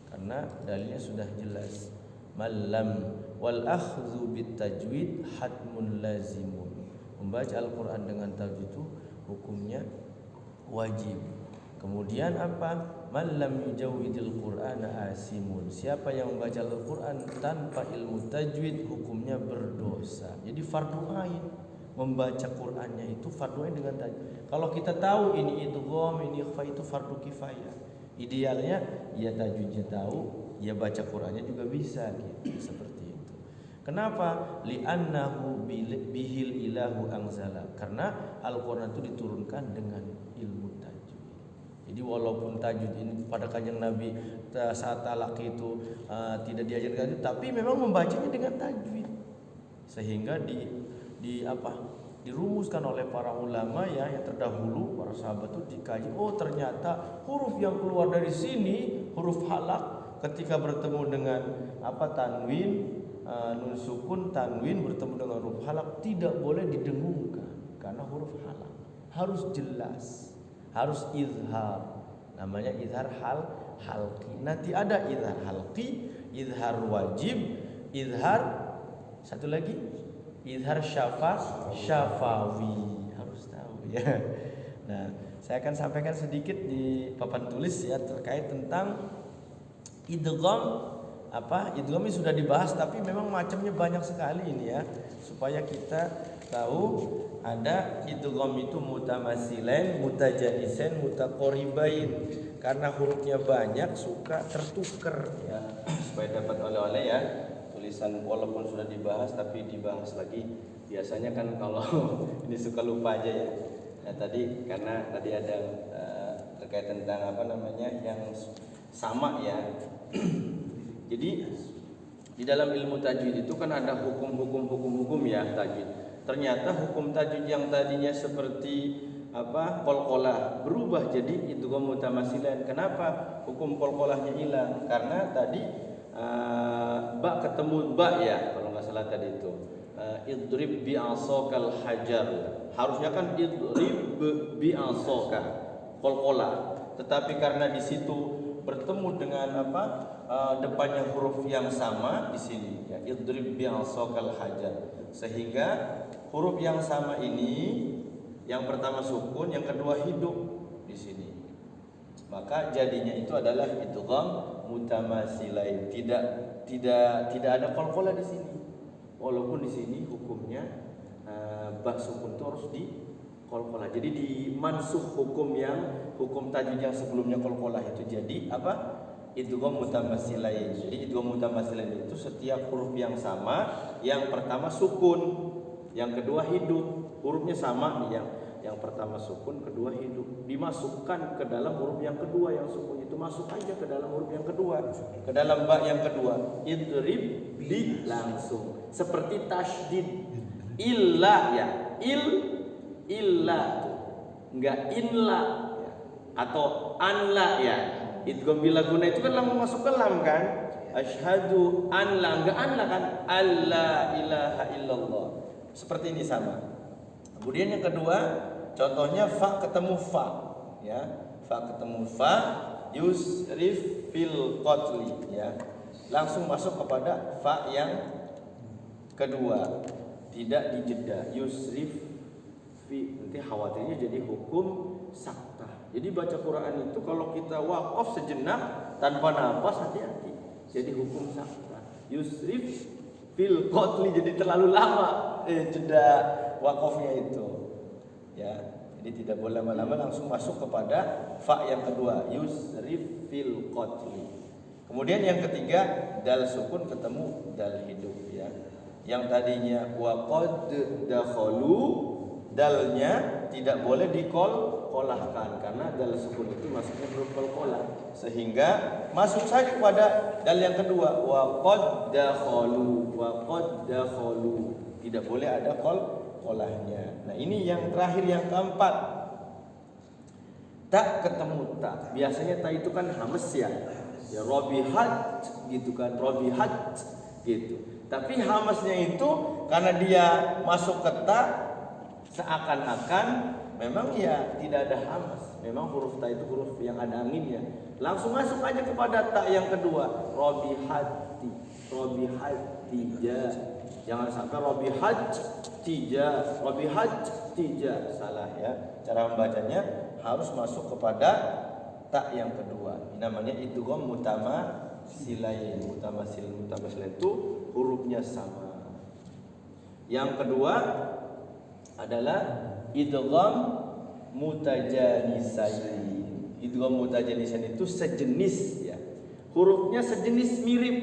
Karena dalilnya sudah jelas. Malam wal akhdhu bit tajwid hatmun lazimun. Membaca Al-Quran dengan tajwid itu hukumnya wajib. Kemudian apa? Man lam yujawwidil Qur'ana asimun. Siapa yang membaca Al-Quran tanpa ilmu tajwid, hukumnya berdosa. Jadi fardu ain. Membaca Qur'annya itu fardu ain dengan tajwid. Kalau kita tahu ini idgham, ini ikhfa, itu fardu kifayah. Idealnya ya tajwidnya tahu, ya baca Qur'annya juga bisa gitu. Seperti itu. Kenapa? Li'annahu bihil ilahu anzala. Karena Al-Quran itu diturunkan dengan ilmu tajwid. Jadi walaupun tajwid ini pada kanjeng Nabi saat talaki itu tidak diajarkan itu, tapi memang membacanya dengan tajwid. Sehingga dirumuskan oleh para ulama ya yang terdahulu, para sahabat itu dikaji. Oh ternyata huruf yang keluar dari sini, huruf halak, ketika bertemu dengan tanwin, nun sukun, tanwin bertemu dengan huruf halak, tidak boleh didengungkan karena huruf halak harus jelas, harus izhar. Namanya izhar halqi. Nanti ada izhar halqi, izhar wajib, izhar satu lagi, izhar syafawi. Harus tahu ya. Nah, saya akan sampaikan sedikit di papan tulis ya terkait tentang idgham. Idgham ini sudah dibahas, tapi memang macamnya banyak sekali ini ya. Supaya kita tahu ada idgham itu mutamasilain, mutajanisain, mutaqoribain. Karena hurufnya banyak suka tertukar ya. Supaya dapat oleh-oleh ya. Tulisan walaupun sudah dibahas tapi dibahas lagi. Biasanya kan kalau ini suka lupa aja ya. Nah, karena tadi ada terkait tentang yang sama ya. Jadi di dalam ilmu tajwid itu kan ada hukum ya tajwid. Ternyata hukum tajwid yang tadinya seperti qalqalah berubah jadi idgham mutamasilan. Kenapa hukum qalqalahnya hilang? Karena tadi ba ketemu ba ya, kalau nggak salah tadi itu idrib bi asokal hajar. Harusnya kan idrib bi asoka qalqalah. Tetapi karena di situ bertemu dengan depannya huruf yang sama di sini ya, idrib bi asokal hajar, sehingga huruf yang sama ini yang pertama sukun, yang kedua hidup di sini. Maka jadinya itu adalah idgham mutamasilain. Tidak ada qalqalah di sini. Walaupun di sini hukumnya ba sukun itu harus di qalqalah. Jadi dimansuh hukum tajwid yang sebelumnya qalqalah itu jadi idgham mutamasilain. Jadi idgham mutamasilain itu setiap huruf yang sama, yang pertama sukun, yang kedua hidup. Hurufnya sama nih, yang pertama sukun, kedua hidup, dimasukkan ke dalam huruf yang kedua yang sukun itu, masuk aja ke dalam huruf yang kedua, ke dalam ba yang kedua. Idrib bi langsung seperti tasydid illa ya, illa tuh enggak inla ya, atau anla ya. Idgham bila guna itu kan lam masuk ke lam kan, asyhadu an la, enggak an la kan, alla ilaha illallah. seperti ini sama. Kemudian yang kedua, contohnya fa ketemu fa, ya. Fa ketemu fa, yusrif fil qatli, ya. Langsung masuk kepada fa yang kedua, tidak dijeda. Yusrif fi, nanti khawatirnya jadi hukum saktah. Jadi baca Quran itu kalau kita wakaf sejenak tanpa nafas, hati-hati, jadi hukum saktah. Yusrif fil qatli, jadi terlalu lama jeda wakafnya itu, ya. Jadi tidak boleh lama-lama, langsung masuk kepada fa yang kedua, yusrif fil qatli. Kemudian yang ketiga, dal sukun ketemu dal hidup, ya. Yang tadinya wa qad dakhalu, dalnya tidak boleh dikolahkan karena dal sukun itu masuknya huruf qalqalah, sehingga masuk saja kepada dal yang kedua, wa qad dakhalu, wa qad dakhalu. Tidak boleh ada qalqalahnya. Nah, ini yang terakhir, yang keempat. Tak ketemu tak. Biasanya tak itu kan hamas, ya. Ya robihat gitu kan, robihat gitu. Tapi hamasnya itu karena dia masuk ke ta, seakan-akan memang ya tidak ada hamas. Memang huruf ta itu huruf yang ada anginnya. Langsung masuk aja kepada ta yang kedua, robihati, robihati ja. Jangan sampai robihat tija, robihat tija, salah, ya. Cara membacanya harus masuk kepada ta yang kedua. Ini namanya idgham mutamasilain. Mutamasilain itu hurufnya sama. Yang kedua adalah idgham mutajanisain. Idgham mutajanisain itu sejenis, ya. Hurufnya sejenis, mirip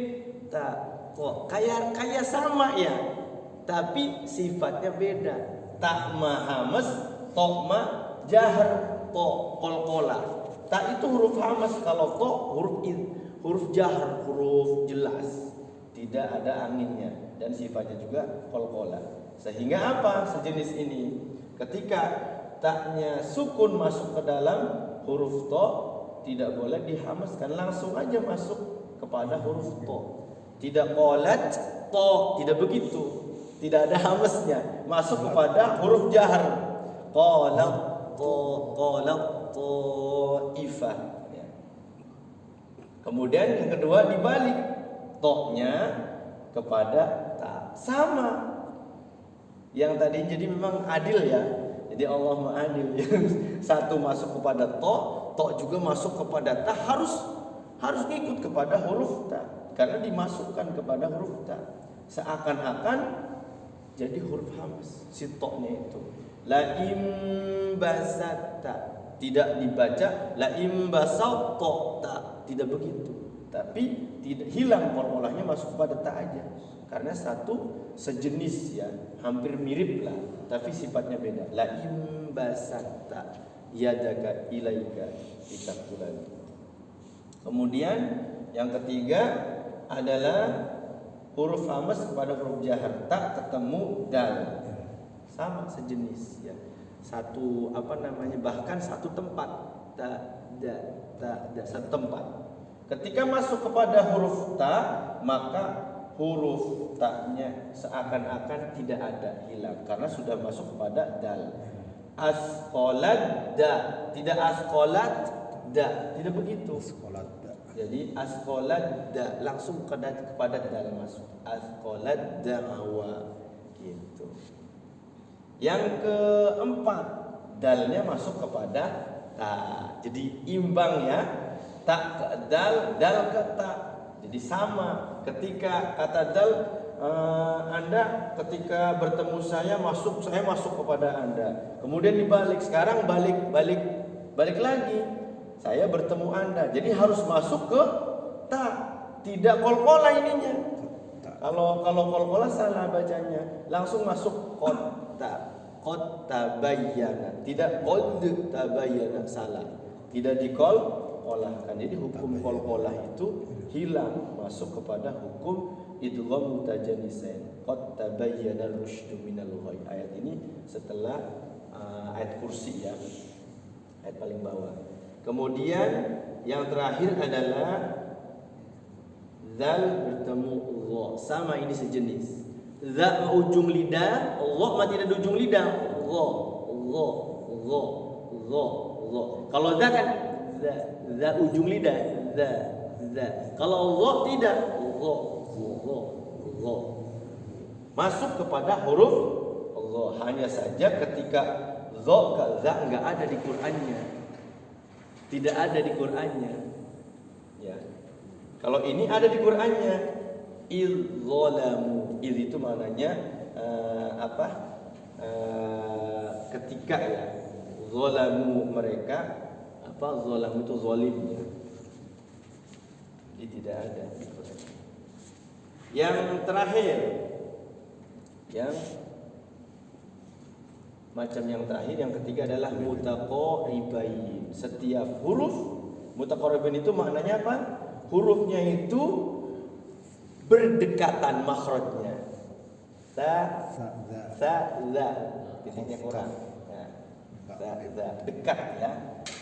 ta, kok kayak sama, ya. Tapi sifatnya beda. Ta ma hamas, to ma jahar, to qalqalah. Ta itu huruf hamas, kalau to huruf jahar, huruf jelas, tidak ada anginnya, dan sifatnya juga qalqalah. Sehingga apa? Sejenis ini ketika taknya sukun masuk ke dalam huruf to, tidak boleh dihamaskan, langsung aja masuk kepada huruf to. Tidak qalat to, tidak begitu, tidak ada hamasnya, masuk kepada huruf jahar. Qalat to, qalat to ifah, ya. Kemudian yang kedua dibalik, to-nya kepada ta, sama. Yang tadi jadi memang adil, ya. Jadi Allah Maha adil. Yang satu masuk kepada to juga masuk kepada ta, harus ngikut kepada huruf ta. Karena dimasukkan kepada huruf ta, seakan-akan jadi huruf hamas si to-nya itu. La imbasatta, tidak dibaca la imbasatta, tidak begitu. Tapi tidak hilang qalqalahnya, masuk kepada ta aja. Karena satu sejenis, ya, hampir mirip lah, tapi sifatnya beda. La imbasatta yadaka ilaika itakulan. Kemudian yang ketiga adalah huruf hamas kepada huruf jahar, tak ketemu dal, sama sejenis, ya. Satu bahkan satu tempat, ta satu tempat. Ketika masuk kepada huruf ta, maka huruf ta-nya seakan-akan tidak ada, hilang, karena sudah masuk kepada dal. Asqalat da, tidak asqalat da, tidak begitu. Jadi asqalat da, langsung kepada dal masuk. Asqalat da'wa, gitu. Yang keempat, dalnya masuk kepada ta. Jadi imbang, ya. Ta ke dal, dal ke ta. Jadi sama. Ketika kata dal, Anda ketika bertemu saya masuk kepada Anda. Kemudian dibalik, sekarang balik lagi. Saya bertemu Anda. Jadi harus masuk ke ta, tidak qalqalah ininya. Kalau qalqalah salah bacanya, langsung masuk qota. Qad tabayyana, tidak qad tabayyana, salah. Tidak diqalqalahkan. Jadi hukum qalqalah itu hilang, masuk kepada hukum idgham mutajanisain. Qad tabayyana rusydu minal ghayy. Ayat ini setelah ayat kursi, ya. Ayat paling bawah. Kemudian yang terakhir adalah zal bertemu Allah, sama, ini sejenis. za ujung lidah, Allah mah tidak ada ujung lidah. Allah. Kalau za kan za ujung lidah, za. Kalau Allah tidak, Allah. Masuk kepada huruf Allah. Hanya saja ketika za enggak ada di Qur'annya. Tidak ada di Qur'annya. Ya. Kalau ini ada di Qur'annya. Idzalamu. Iz itu maknanya ketika ya. Zalamu mereka zalamu itu zalimnya. Jadi tidak ada di Qur'an. Yang terakhir, yang macam yang terakhir, yang ketiga adalah mutaqaribain. Setiap huruf mutaqaribain itu maknanya apa? Hurufnya itu berdekatan makhrajnya. Za. Titiknya kurang. Za. Dekat ya.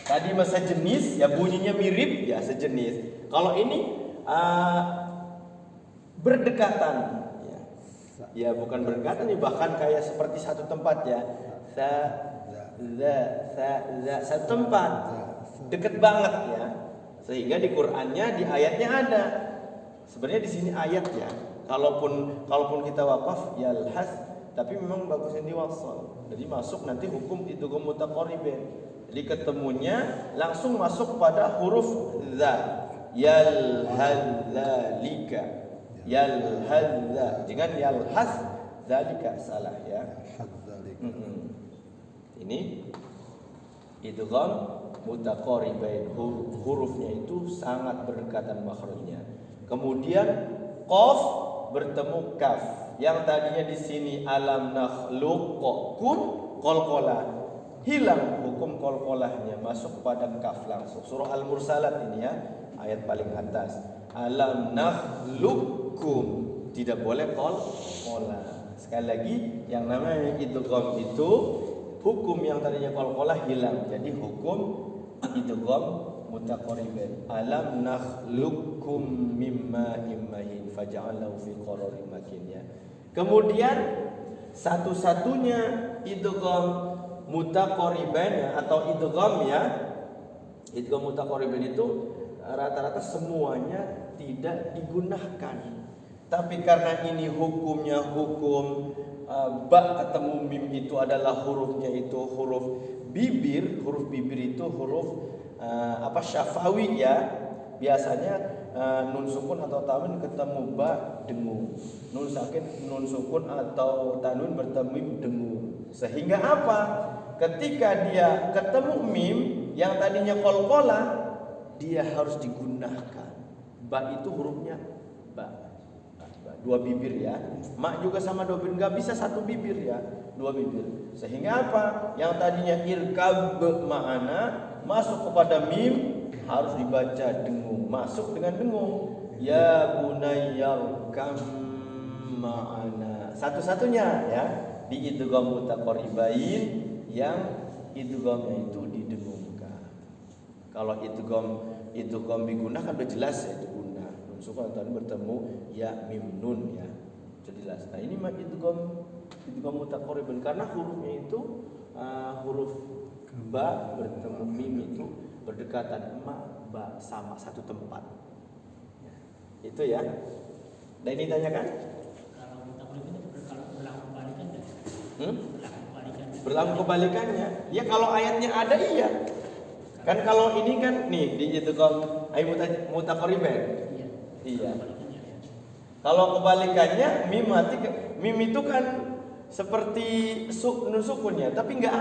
Tadi masa jenis ya bunyinya mirip ya sejenis. Kalau ini berdekatan ya. Ya bukan berdekatan ya, bahkan kayak seperti satu tempat ya. Za satu tempat. Dekat banget ya. Sehingga di Qur'annya di ayatnya ada. Sebenarnya di sini ayat ya. Kalaupun kita wakaf yalhas, tapi memang bagusnya diwasal. Jadi masuk nanti hukum idgham mutaqaribain. Jadi ketemunya langsung masuk pada huruf za. Yalhadzalika. Yalhadza. Dengan yalhaz zalika salah ya. Ini idgham mutaqaribain. Hurufnya itu sangat berdekatan makhrajnya. Kemudian qaf bertemu kaf. Yang tadinya di sini alam nakhluqakum qalqalah, hilang hukum qalqalahnya, masuk pada kaf langsung. Surah Al-Mursalat ini ya, ayat paling atas. Alam nakhluqkum, tidak boleh qalqalah. Sekali lagi, yang namanya idgham itu hukum yang tadinya qalqalah hilang. Jadi hukum idgham mutaqaribain. Alam nakhluqkum mimma immahin faj'alnahu fi qararin makin ya. Kemudian satu-satunya idgham mutaqaribain atau idgham ya. Idgham mutaqaribain itu rata-rata semuanya tidak digunakan. Tapi karena ini hukumnya hukum ba ketemu mim itu adalah hurufnya itu huruf bibir. Huruf bibir itu huruf syafawi ya. Biasanya nun sukun atau tanwin ketemu ba dengung. Nun sakin, nun sukun atau tanwin bertemu dengung. Sehingga apa? Ketika dia ketemu mim yang tadinya qalqalah, dia harus digunakan. Ba itu hurufnya ba. Dua bibir ya. Mak juga sama dua bibir, enggak bisa satu bibir ya, dua bibir. Sehingga apa? Yang tadinya irkab ma'ana masuk kepada mim harus dibaca dengung, masuk dengan dengung. Ya bunayyarkam ma'ana. Satu-satunya ya di idgham mutaqaribain yang idghamnya itu didengungkan. Kalau idgham digunakan udah jelas ya itu guna. Nun sukun atau bertemu ya mim nun ya. Jelas. Nah ini mah idgham mutaqaribain karena hurufnya itu huruf ba bertemu mim itu berdekatan, ma ba sama satu tempat. Ya. Itu ya. Dan ini tanyakan? Kalau mutaqaribain itu berlaku kebalikan enggak? Berlaku kebalikannya. Ya kalau ayatnya ada iya. Kan kalau ini kan nih di idgham mutaqaribain. Iya. Kalau kebalikannya mim itu kan seperti nun sukunnya, tapi nggak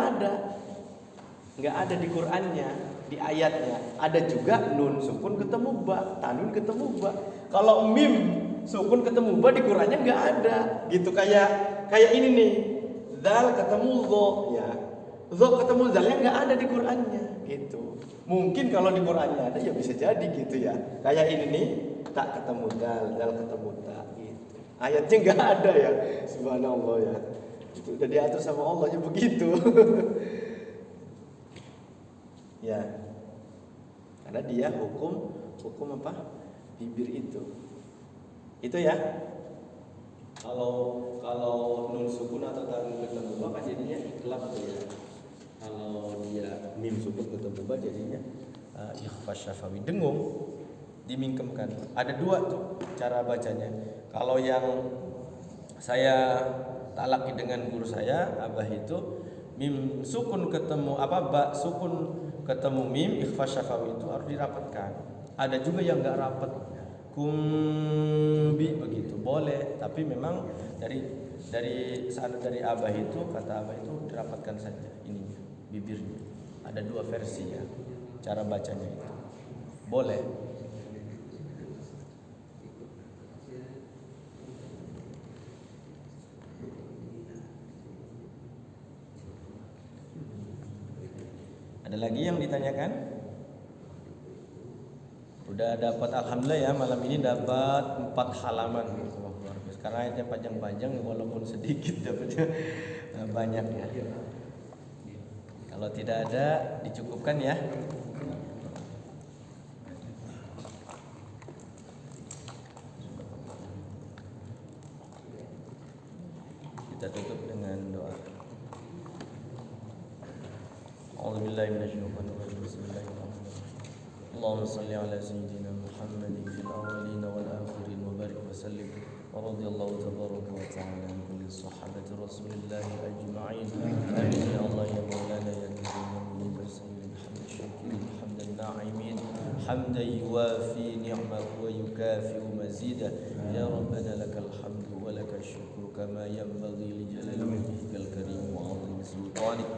ada di Qur'annya, di ayatnya. Ada juga nun sukun ketemu ba, tanwin ketemu ba. Kalau mim sukun ketemu ba di Qur'annya nggak ada, gitu kayak ini nih, zal ketemu zo ya, zo ketemu zalnya nggak ada di Qur'annya, gitu. Mungkin kalau di Qur'annya ada ya bisa jadi gitu ya. Kayak ini nih, tak ketemu dal ketemu ta gitu. Ayatnya nggak ada ya, subhanallah ya. Itu udah diatur sama Allahnya begitu. Ya, karena dia hukum apa? Bibir itu ya. Kalau nun sukun atau tanwin ketemu ba kan jadinya iklab tuh ya. Kalau dia mim sukun ketemu ba jadinya ikhfa syafawi, dengung, dimingkemkan. Ada dua tuh cara bacanya. Kalau yang saya talaki dengan guru saya, Abah, itu mim sukun ketemu ba sukun ketemu mim ikhfa syafawi itu harus dirapatkan. Ada juga yang enggak rapat. Kumbi begitu boleh, tapi memang dari Abah itu, kata Abah itu dirapatkan saja ininya, bibirnya. Ada dua versi ya cara bacanya itu. Boleh. Ada lagi yang ditanyakan? Udah dapat, alhamdulillah ya, malam ini dapat 4 halaman. Karena ayatnya panjang-panjang, walaupun sedikit dapatnya banyak ya. Kalau tidak ada dicukupkan ya. Kita tutup dengan doa. A'udzubillahi minasyaitonir rajim. Bismillahirrahmanirrahim. اللهم صل على سيدنا محمد في الأولين والآخرين وبارك وسلم ورضي الله تبارك وتعالى عن كل صحابة رسول الله أجمعين. آمين يا الله يا مولانا يا كريم من سيد الحمد الشاكرين حمد الناعمين حمدا يوافي نعمه ويكافئ مزيدا. يا ربنا لك الحمد ولك الشكر كما ينبغي لجلال وجهك الكريم وعظيم سلطانك.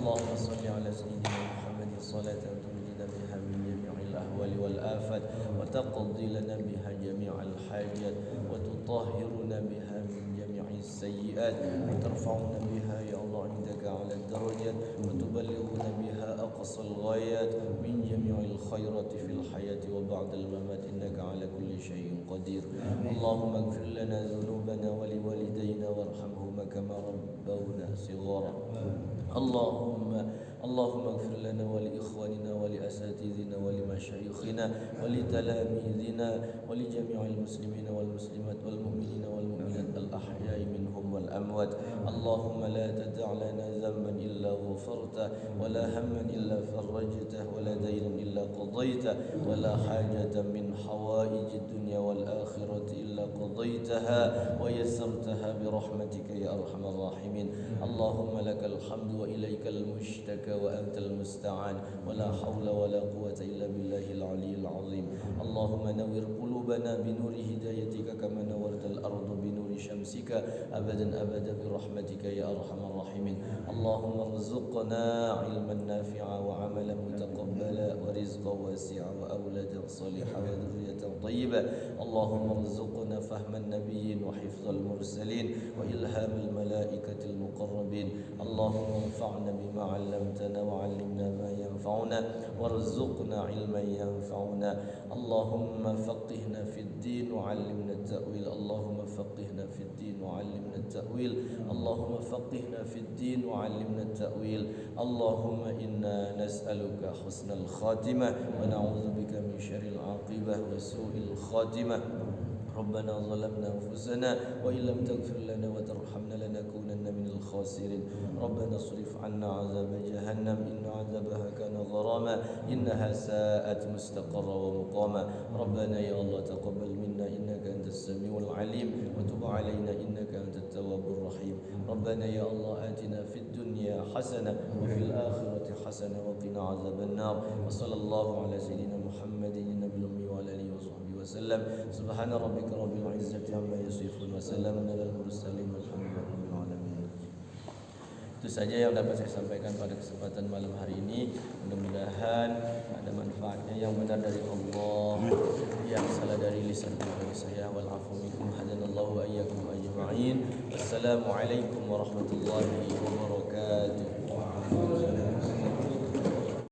اللهم صل على سيدنا محمد صلاة تنجينا بها من جميع الأهوال والآفات وتقضي لنا بها جميع الحاجات وتطهرنا بها من جميع السيئات وترفعنا بها يا الله عندك على الدرجات وتبلغنا بها أقصى الغايات من جميع الخيرات في الحياة وبعد الممات إنك على كل شيء قدير. اللهم اغفر لنا ذنوبنا ولوالدينا وارحمهما كما ربونا صغارا. اللهم اغفر لنا ولإخواننا ولأساتذتنا ولمشايخنا ولتلاميذنا ولجميع المسلمين والمسلمات والمؤمنين والمؤمنات الأحياء منهم والأموات. اللهم لا تدع لنا ذنبا إلا غفرته ولا هما إلا فرجته ولا دينا إلا قضيته ولا حاجة من حوائج الدنيا والآخرة إلا قضيتها ويسرتها برحمتك يا أرحم الراحمين. اللهم لك الحمد وإليك المشتكى وأنت المستعان ولا حول ولا قوة إلا بالله العلي العظيم. اللهم نور قلوبنا بنور هدايتك كما نورت الأرض بنور شمسك أبدا أبدا برحمتك يا أرحم الراحمين. اللهم ارزقنا علما نافعا وعملا متقبلا ورزقا واسعا وأولادا صالحا وذرية طيبة. اللهم ارزقنا فهم النبيين وحفظ المرسلين وإلهام الملائكة المقربين. اللهم انفعنا بما علمتنا وعلمنا ما ينفعنا وارزقنا علما ينفعنا. اللهم فقهنا في الدين وعلمنا التأويل. اللهم فقهنا في الدين وعلمنا التأويل. اللهم فقهنا في الدين وعلمنا التأويل. اللهم إنا نسألك حسن الخاتمة ونعوذ بك من شر العاقبة وسوء الخاتمة. ربنا ظلمنا أنفسنا وإن لم تغفر لنا وترحمنا لنكونن من الخاسرين. ربنا اصرف عنا عذاب جهنم إن عذابها كان غراما إنها ساءت مستقرا ومقاما. ربنا يا الله تقبل منا إنك أنت السميع العليم وتب علينا إنك أنت التواب الرحيم. ربنا يا الله آتنا في الدنيا حسنة وفي الآخرة حسنة وقنا عذاب النار. وصلى الله على سيدنا محمد النبي الأمي وعلى آله وصحبه وسلم. سبحان ربك رب العزة عما يصفون وسلام على المرسلين والحمد لله رب العالمين. Itu saja yang dapat saya sampaikan pada kesempatan malam hari ini. Mudah-mudahan ada manfaatnya, yang benar dari Allah, yang salah dari lisan pribadi saya. Wal afu minkum hadanallahu wa iyyakum ajma'in. Wassalamualaikum warahmatullahi wabarakatuh.